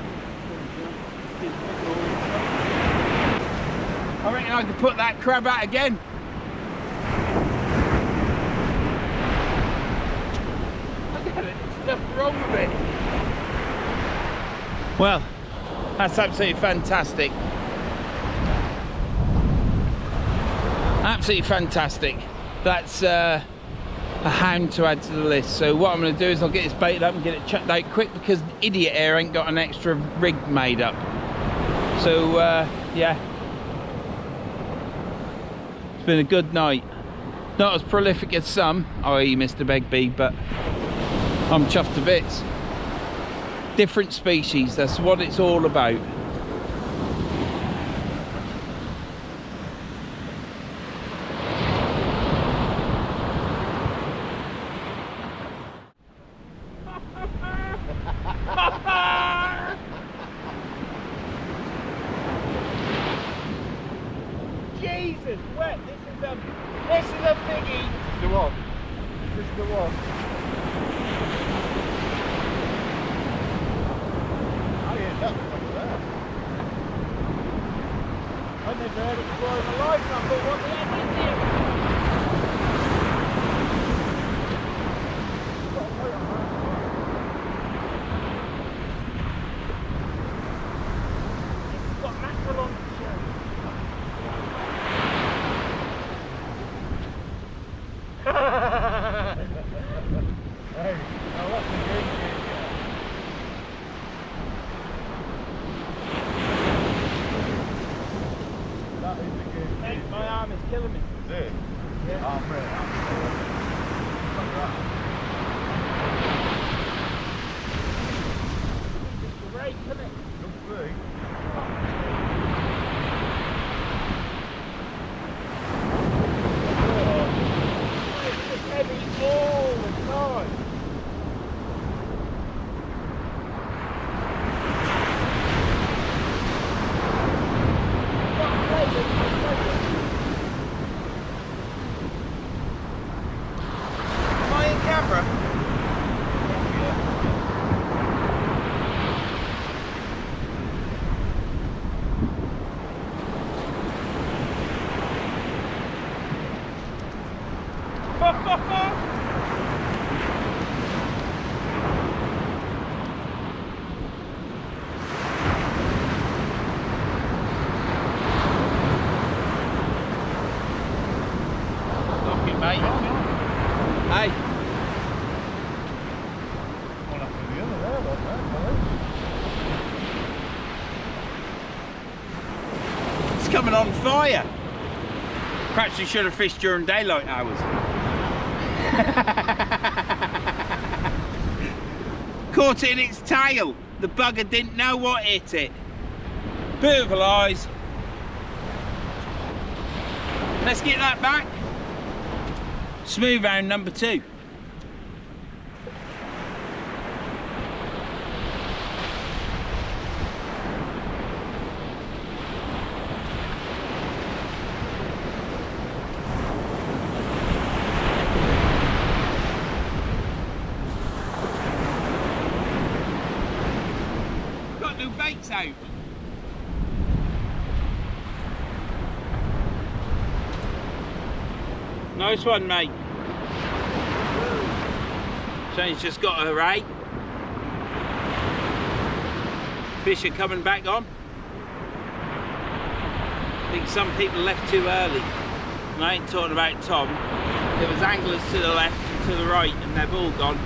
I reckon I could put that crab out again. Look at it, there's nothing wrong with it. Well, that's absolutely fantastic. Absolutely fantastic. That's a hound to add to the list. So what I'm going to do is I'll get this baited up and get it chucked out quick because Idiot Air ain't got an extra rig made up. So yeah, it's been a good night. Not as prolific as some, i.e. Mr. Begbie, but I'm chuffed to bits. Different species, that's what it's all about. Jesus, wet. This is a biggie. The one. This is the one. I heard that one there. I never heard it before in my life, and I thought, what the heck is this? This has got mackerel on the show. Hey, now that's the game changer. That is the game Hey, changer. my arm is killing me. Is it? Yeah. Arm right, arm right. Like that. It's great, isn't it? Look big. It's heavy all the time. coming on fire. Perhaps we should have fished during daylight hours. Caught it in its tail. The bugger didn't know what hit it. Beautiful eyes. Let's get that back. Smooth hound number 2. Got new baits out. Nice one, mate. Shane's just got a ray. Fish are coming back on. I think some people left too early. And I ain't talking about Tom. There was anglers to the left and to the right, and they've all gone.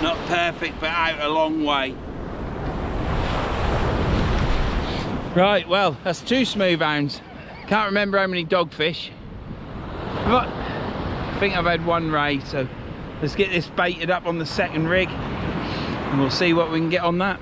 Not perfect, but out a long way. Right, well, that's 2 smooth hounds. Can't remember how many dogfish, but I think I've had 1 ray, so let's get this baited up on the second rig and we'll see what we can get on that.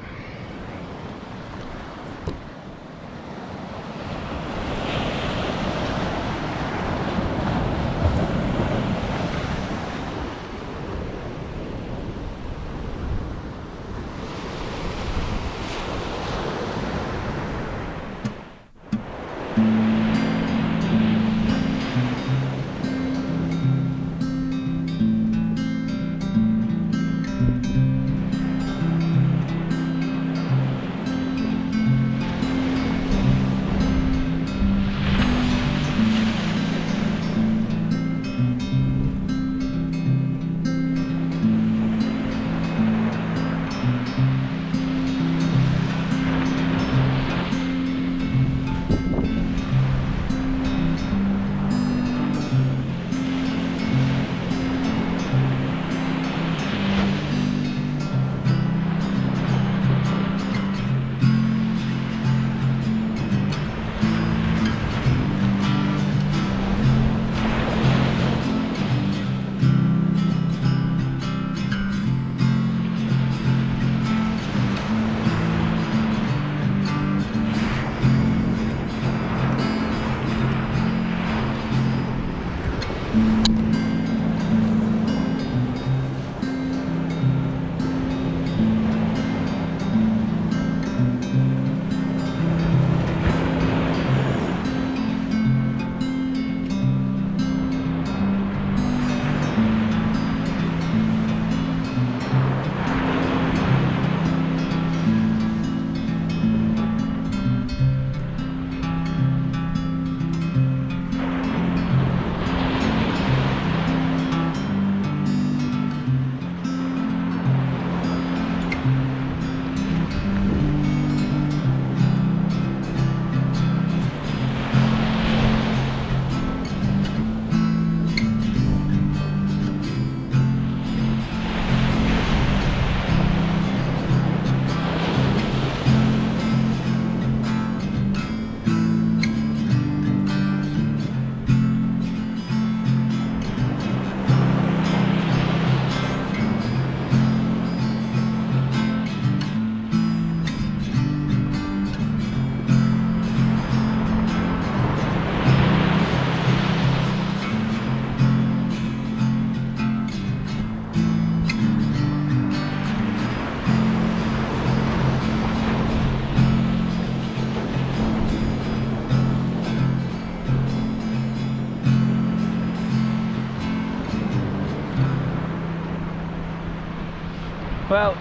Well,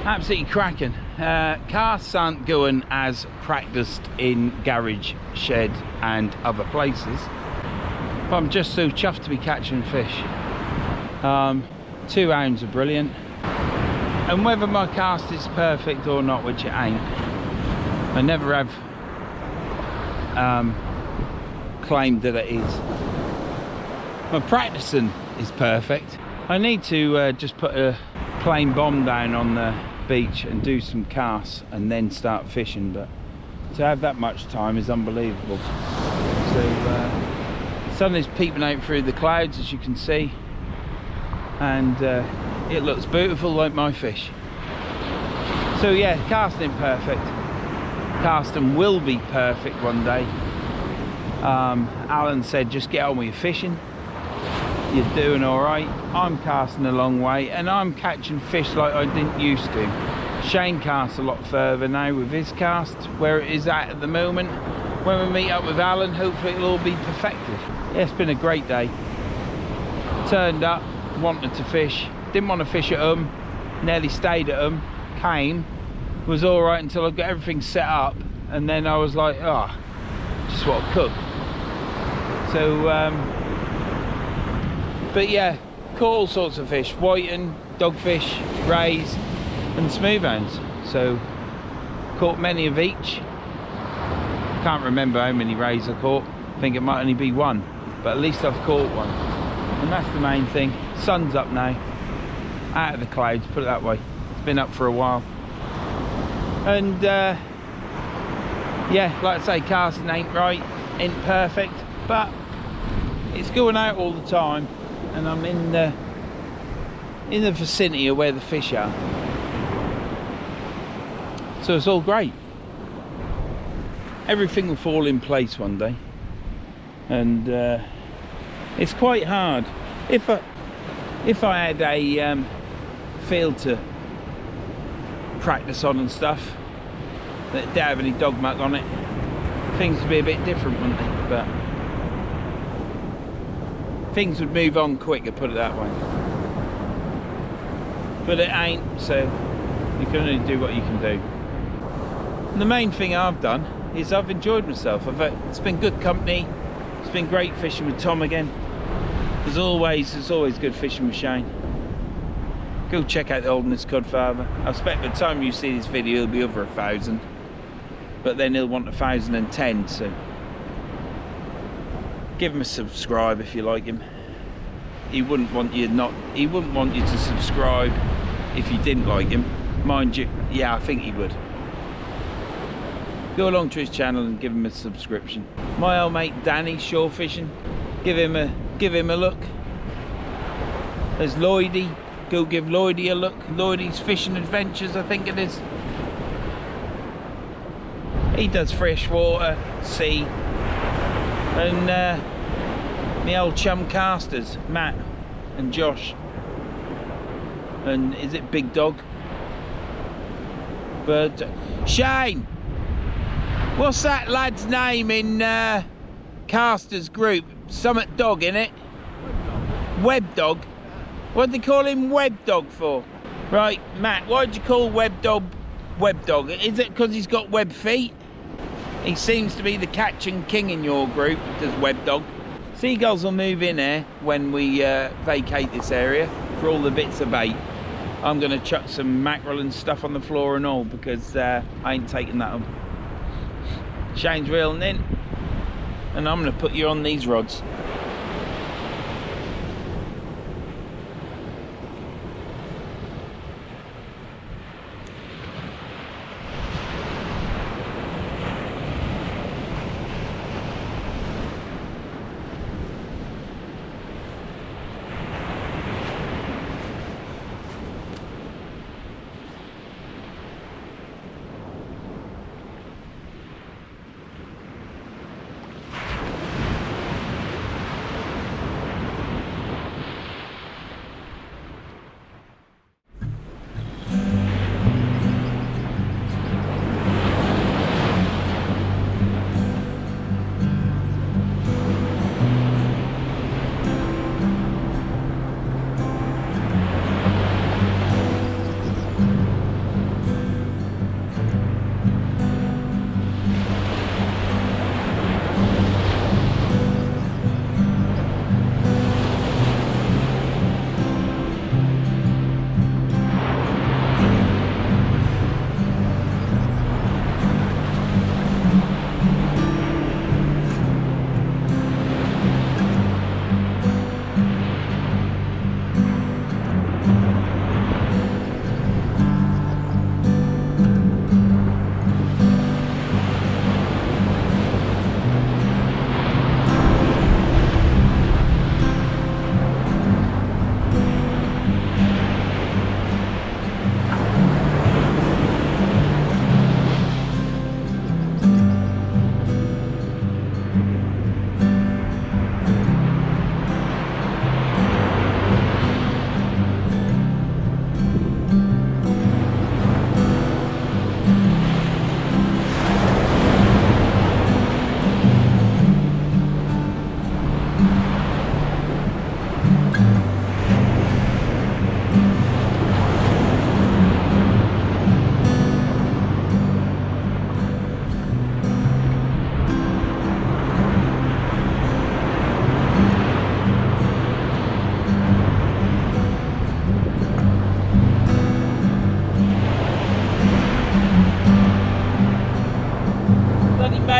absolutely cracking. Casts aren't going as practiced in garage, shed and other places, but I'm just so chuffed to be catching fish. 2 hounds are brilliant, and whether my cast is perfect or not, which it ain't, I never have claimed that it is. My practicing is perfect. I need to just put a plain bomb down on the beach and do some casts and then start fishing, but to have that much time is unbelievable. So the sun is peeping out through the clouds, as you can see, and it looks beautiful like my fish. So yeah, casting perfect. Casting will be perfect one day. Alan said just get on with your fishing, you're doing all right. I'm casting a long way and I'm catching fish like I didn't used to. Shane casts a lot further now with his cast where it is at the moment. When we meet up with Alan, hopefully it'll all be perfected. Yeah, it's been a great day. Turned up, wanted to fish, didn't want to fish at them, nearly stayed at them, came, was all right until I got everything set up, and then I was like, oh, just want to cook. So but yeah, caught all sorts of fish: whiting, dogfish, rays and smooth hounds. So caught many of each. Can't remember how many rays I caught. I think it might only be 1, but at least I've caught one, and that's the main thing. Sun's up now, out of the clouds, put it that way. It's been up for a while, and yeah, like I say, casting ain't right, ain't perfect, but it's going out all the time, and I'm in the vicinity of where the fish are, so it's all great. Everything will fall in place one day, and it's quite hard. If I had a field to practice on and stuff that didn't have any dog muck on it, things would be a bit different, wouldn't they? But things would move on quicker, put it that way. But it ain't, so you can only do what you can do. And the main thing I've done is I've enjoyed myself. It's been good company. It's been great fishing with Tom again. As always, it's always good fishing with Shane. Go check out the Holderness Codfather. I expect by the time you see this video, it'll be over 1,000. But then he'll want 1,010, so give him a subscribe if you like him. He wouldn't want you to subscribe if you didn't like him. Mind you, yeah, I think he would. Go along to his channel and give him a subscription. My old mate Danny, shore fishing, give him a look. There's Lloydie, go give Lloydie a look. Lloydie's Fishing Adventures, I think it is. He does freshwater, sea, and my old chum casters, Matt and Josh, and is it Big Dog? But Shane, what's that lad's name in casters group? Summit Dog, innit? Web Dog. What do they call him Web Dog for? Right, Matt, why did you call Web Dog Web Dog? Is it because he's got web feet? He seems to be the catching king in your group, does Web Dog. Seagulls will move in here when we vacate this area for all the bits of bait. I'm going to chuck some mackerel and stuff on the floor and all, because I ain't taking that on. Shane's reeling in, and I'm going to put you on these rods.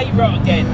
bait rot again.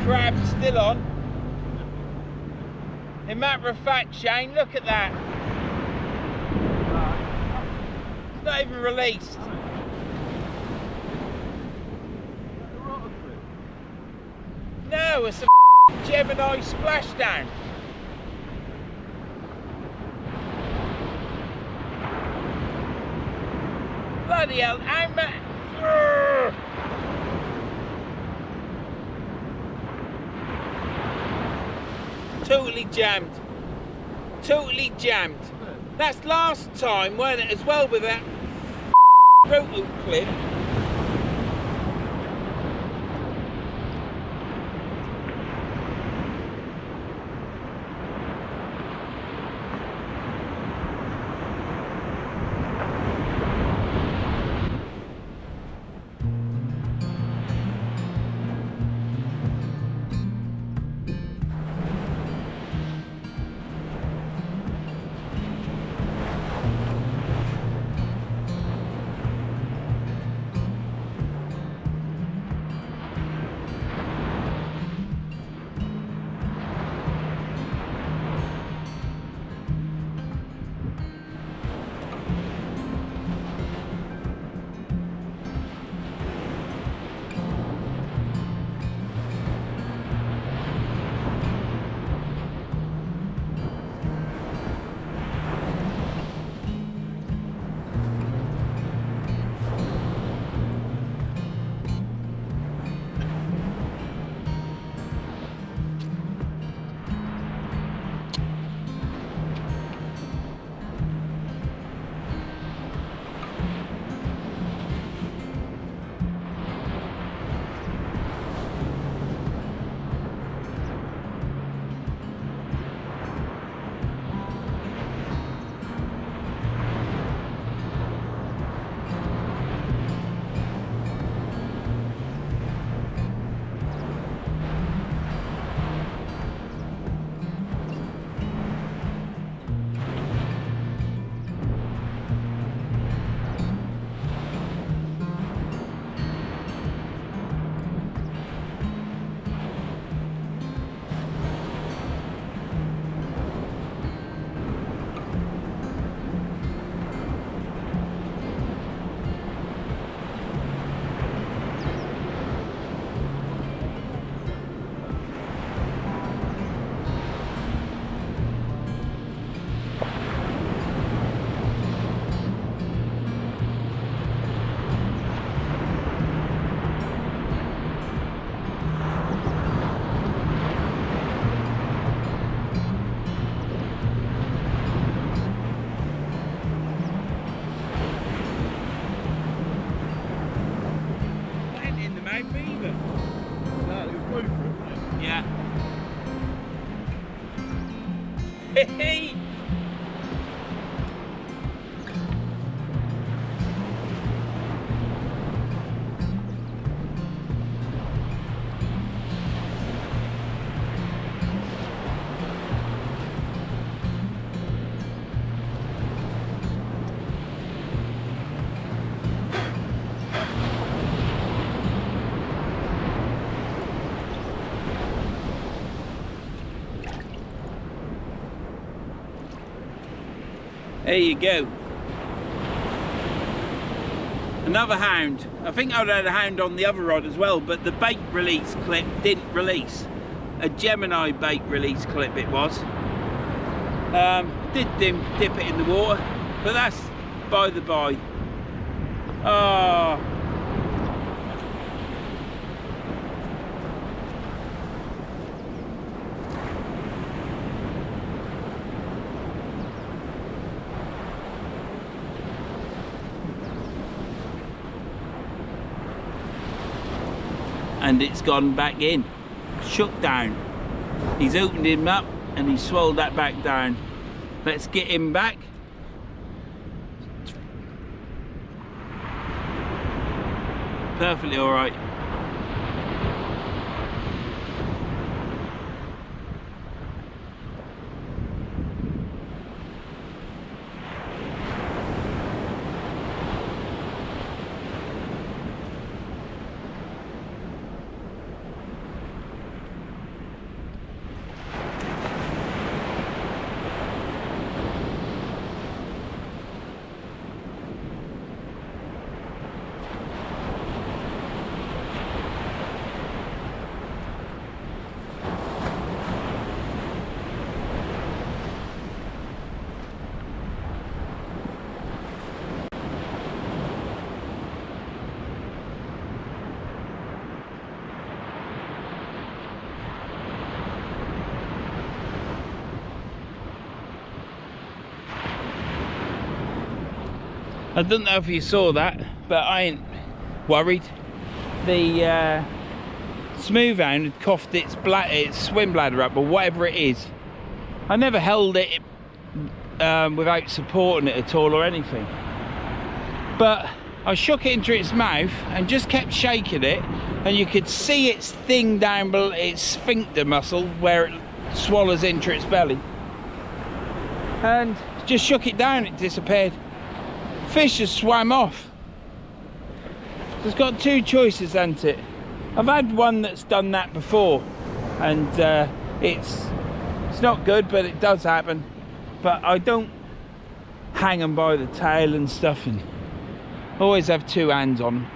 Crab still on. In matter of fact, Shane, look at that. It's not even released. No, it's a Gemini splashdown. Bloody hell, how much? Totally jammed. Totally jammed. That's last time, weren't it, as well, with that roto clip. Hey! There you go. Another hound. I think I had a hound on the other rod as well, but the bait release clip didn't release. A Gemini bait release clip it was. Did dip it in the water, but that's by the by. Oh. And it's gone back in, shook down. He's opened him up and he's swallowed that back down. Let's get him back. Perfectly all right. I don't know if you saw that, but I ain't worried. The smooth hound had coughed its swim bladder up, or whatever it is. I never held it without supporting it at all or anything. But I shook it into its mouth and just kept shaking it, and you could see its thing down below, its sphincter muscle where it swallows into its belly. And just shook it down, it disappeared. Fish just swam off. So it's got two choices, hasn't it? I've had one that's done that before, and it's not good, but it does happen. But I don't hang them by the tail and stuff, and always have two hands on them.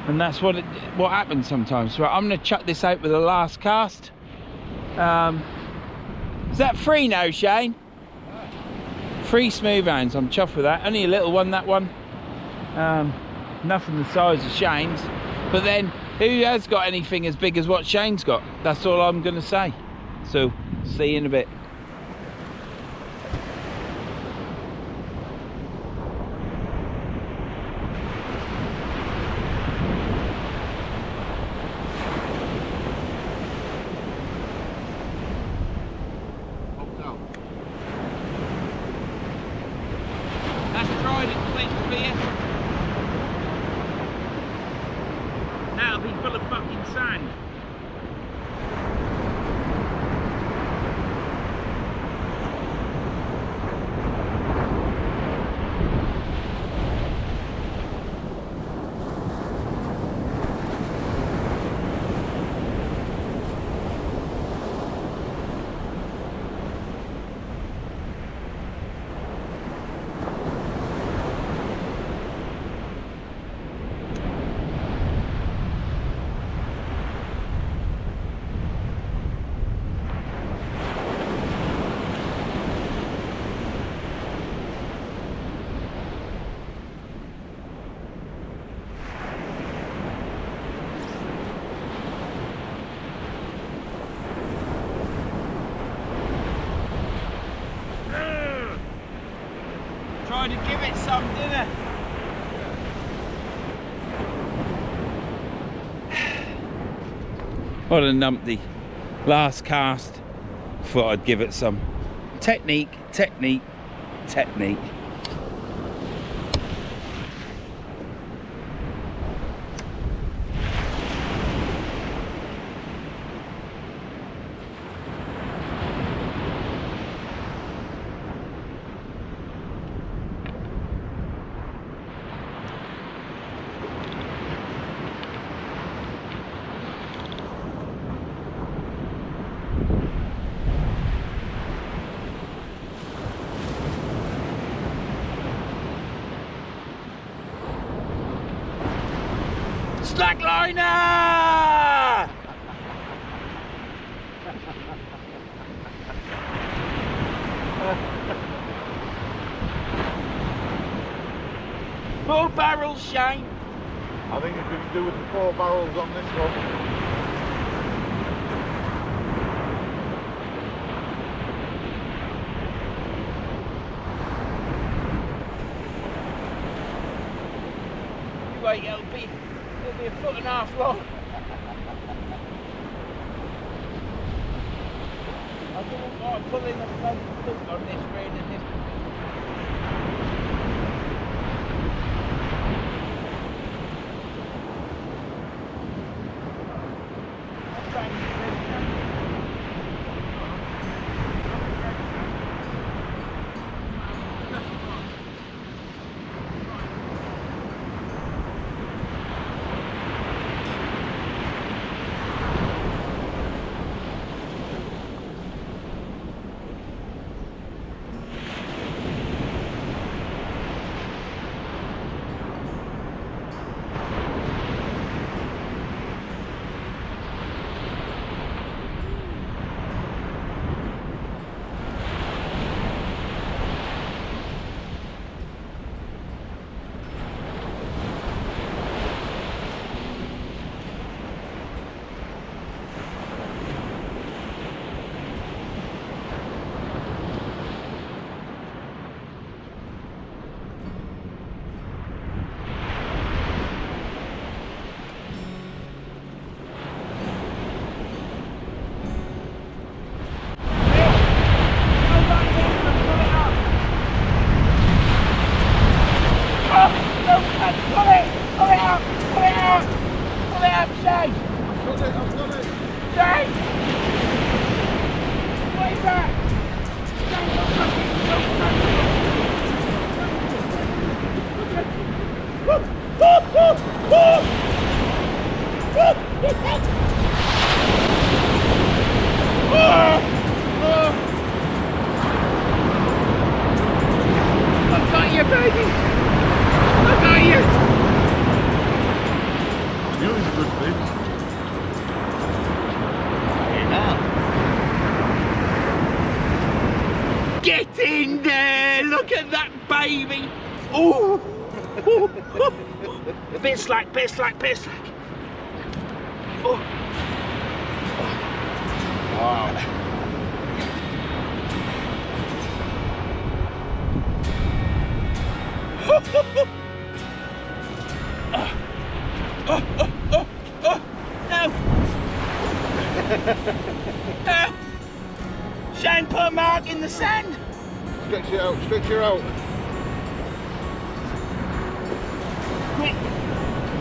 And that's what happens sometimes. Right, I'm going to chuck this out with the last cast. Is that free now, Shane? 3 smooth hounds. I'm chuffed with that. Only a little one, that one. Nothing the size of Shane's. But then, who has got anything as big as what Shane's got? That's all I'm going to say. So, see you in a bit. That'll be full of fucking sand. Tried to give it some, didn't I? What a numpty. Last cast. Thought I'd give it some. Technique, technique, technique. Slackliner! 4 barrels, Shane. I think you could do with the 4 barrels on this one. Wait, it'll be a 1.5 long. I don't want to pull in the front foot on this rail and this. I'm trying to get ready now. Get in there! Look at that baby! Ooh! Bit slack, bit slack, bit slack. Oh. Wow. No! No! Shane, put a mark in the sand! Stretch it out, stretch it out. Quick!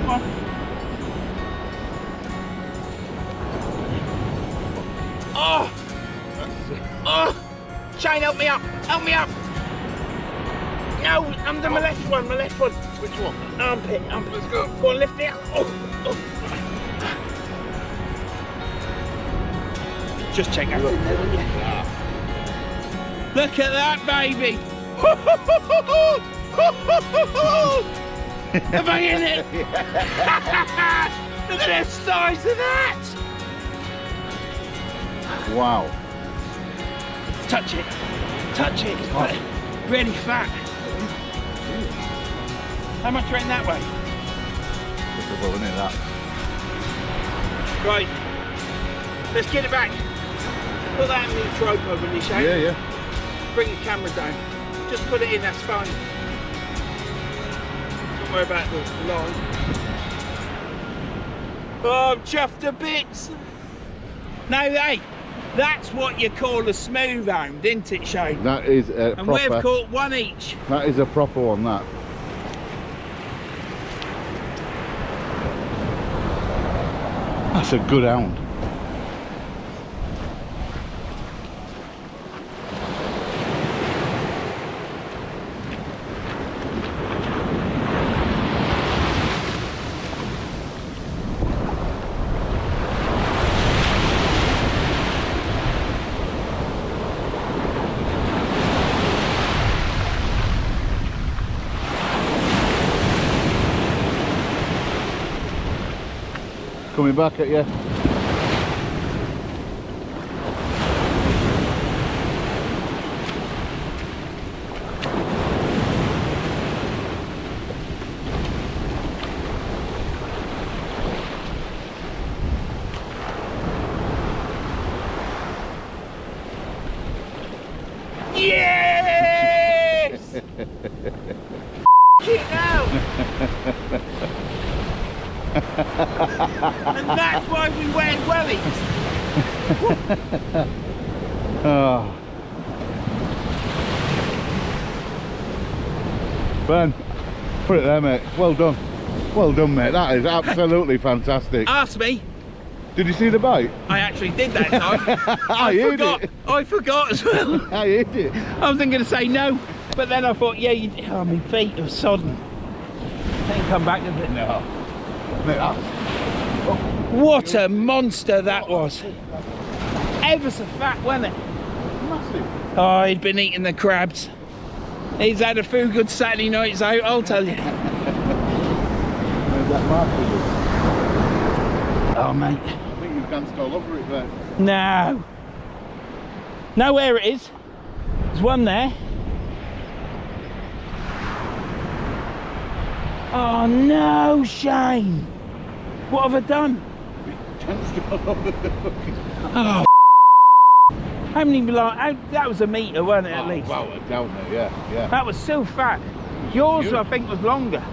Come on. Oh! Oh! Shane, help me up! Help me up! No, under my left one, my left one. Which one? Armpit, armpit. Let's go. Go on, lift it up. Oh, oh. Just check that in there, will you? Yeah. Look at that, baby! Am I in it? Look at the size of that! Wow. Touch it. Touch it. It's really fat. How much are in that way? Well, isn't it, that? Right. Let's get it back. Put that in the tripod, will you, Shane? Yeah, yeah. Bring the camera down. Just put it in, that's fine. Don't worry about the line. Oh, I'm chuffed to bits. Now, hey, that's what you call a smooth hound, isn't it, Shane? That is a And proper. we've caught one each. That is a proper one, that. That's a good hound. Coming back at you. And that's why we wear wellies. Oh. Ben, put it there, mate. Well done. Well done, mate. That is absolutely fantastic. Ask me. Did you see the bite? I actually did that time. I forgot. it. I forgot as well. I ate it. I was going to say no, but then I thought, yeah, you, oh, my feet are sodden. Then come back a bit. No. Mate, that's... What a monster that was. Ever so fat, wasn't it? Massive. Oh, he'd been eating the crabs. He's had a few good Saturday nights out, I'll tell you. Oh, mate. I think you've danced all over it there. No. Know where it is? There's one there. Oh no, Shane. What have I done? Danced all over the Oh. How many, like, that was a metre, wasn't it, at least? Wow, down there, yeah. That was so fat. Yours, I think, was longer.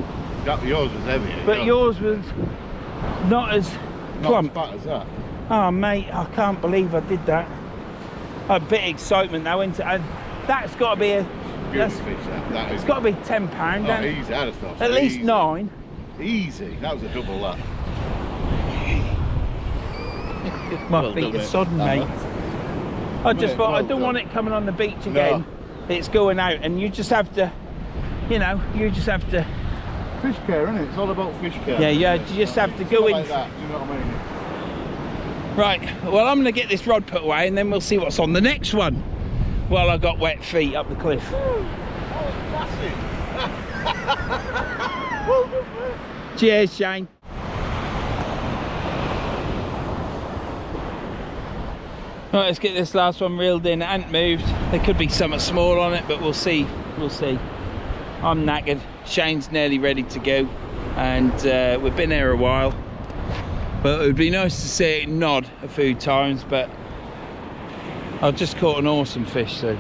Yours was heavier. But yours was not as plump. Not as fat as that. Oh, mate, I can't believe I did that. A bit of excitement now, isn't it? And that's got to be a... Beautiful fish, that is. It's got to be £10. Oh, easy, I'd have thought. At least easy. 9. Easy. That was a double that. My Well feet done, are mate. sodden, mate. I just thought, I don't want it coming on the beach again. No. It's going out, and you just have to, you know, you just have to... Fish care, isn't it? It's all about fish care. Yeah, you just have to go in. Like that, you know what I mean? Right, well, I'm going to get this rod put away, and then we'll see what's on the next one. While I got wet feet up the cliff. Oh, massive. Well done, mate. Cheers, Shane. Right, let's get this last one reeled in. It hasn't moved. There could be something small on it, but we'll see. We'll see. I'm knackered. Shane's nearly ready to go, and we've been here a while. But it would be nice to see it nod a few times, but I've just caught an awesome fish, so.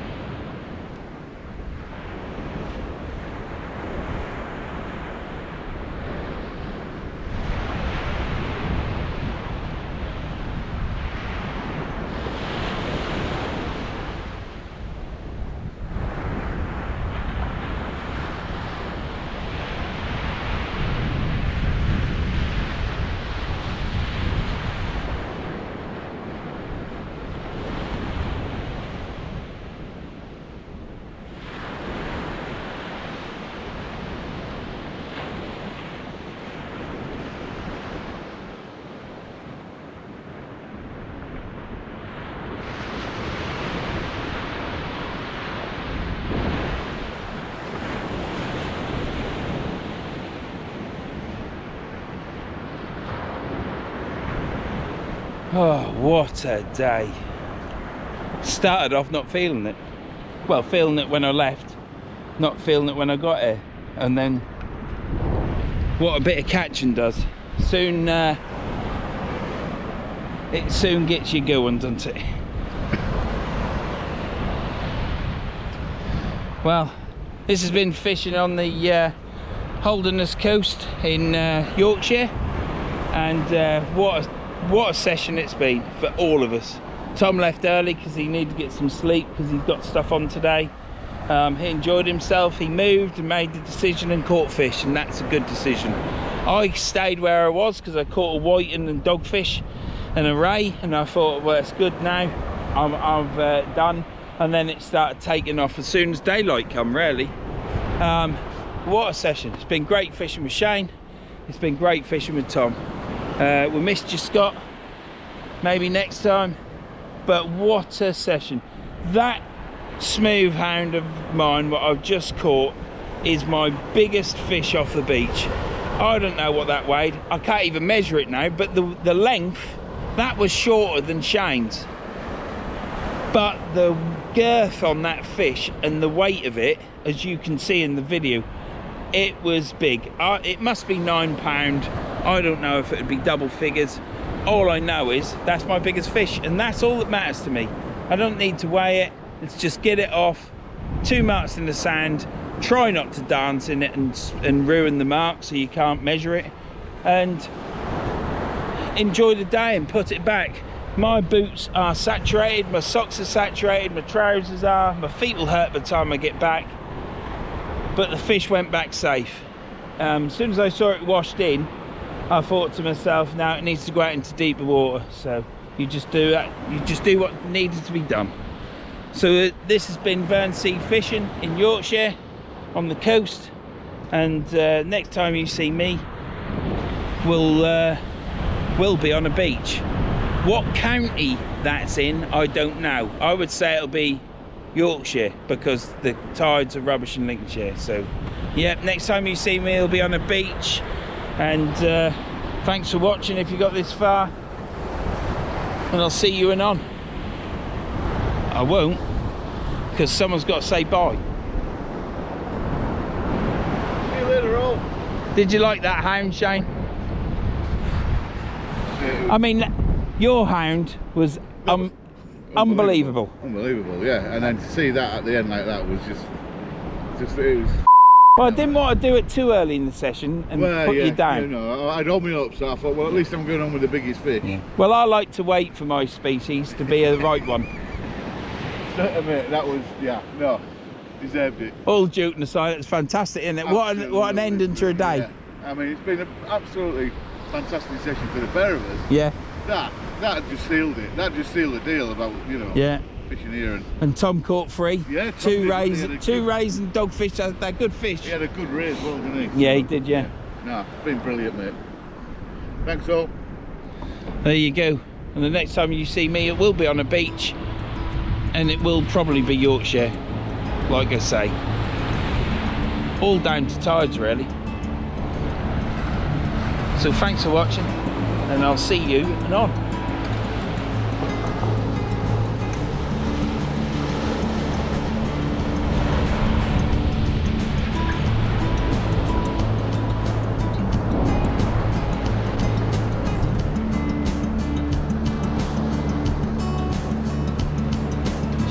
Oh, what a day. Started off not feeling it. Well, feeling it when I left, not feeling it when I got here. And then, what a bit of catching does. Soon, it soon gets you going, doesn't it? Well, this has been fishing on the Holderness coast in Yorkshire. And what a session it's been for all of us. Tom left early because he needed to get some sleep because he's got stuff on today. He enjoyed himself, he moved and made the decision and caught fish, and that's a good decision. I stayed where I was because I caught a whiting and dogfish and a ray, and I thought, well, it's good now, I've done. And then it started taking off as soon as daylight come, really. What a session. It's been great fishing with Shane, it's been great fishing with Tom. We missed you, Scott, maybe next time, but what a session. That smooth hound of mine, what I've just caught, is my biggest fish off the beach. I don't know what that weighed, I can't even measure it now, but the length, that was shorter than Shane's, but the girth on that fish and the weight of it, as you can see in the video, it was big. It must be £9. I don't know if it would be double figures. All I know is that's my biggest fish, and that's all that matters to me. I don't need to weigh it. Let's just get it off. 2 marks in the sand. Try not to dance in it and ruin the mark so you can't measure it. And enjoy the day and put it back. My boots are saturated, my socks are saturated, my trousers are, my feet will hurt by the time I get back, but the fish went back safe. As soon as I saw it washed in, I thought to myself, now it needs to go out into deeper water. So you just do that, you just do what needed to be done. So this has been Verns Sea Fishing in Yorkshire on the coast, and next time you see me, we'll be on a beach. What county that's in, I don't know. I would say it'll be Yorkshire because the tides are rubbish in Lincolnshire. So yeah, next time you see me, it'll be on a beach. And thanks for watching if you got this far, and I'll see you anon. I won't, because someone's got to say bye. See you later, all. Did you like that hound, Shane? I mean, your hound was unbelievable. Unbelievable, yeah. And then to see that at the end like that was just it was. Well, I didn't want to do it too early in the session and put you down. You know, I'd hold me up, so I thought, well, at least I'm going on with the biggest fish. Yeah. Well, I like to wait for my species to be the right one. Mate, that was, yeah, no, deserved it. All joking aside, it's fantastic, isn't it? What an ending to a day. Yeah. I mean, it's been an absolutely fantastic session for the pair of us. Yeah. That just sealed it. That just sealed the deal about, you know, yeah, fishing here. And Tom caught 3. Yeah, two rays and dogfish. They're good fish. He had a good raise, well, didn't he? Yeah, he did. Yeah. No, it's been brilliant, mate. Thanks all. There you go. And the next time you see me, it will be on a beach, and it will probably be Yorkshire, like I say. All down to tides, really. So thanks for watching, and I'll see you anon.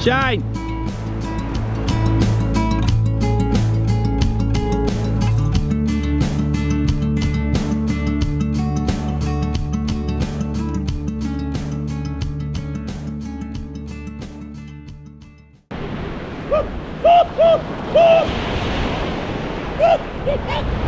Shine! Woo! Woo! Woo! Woo!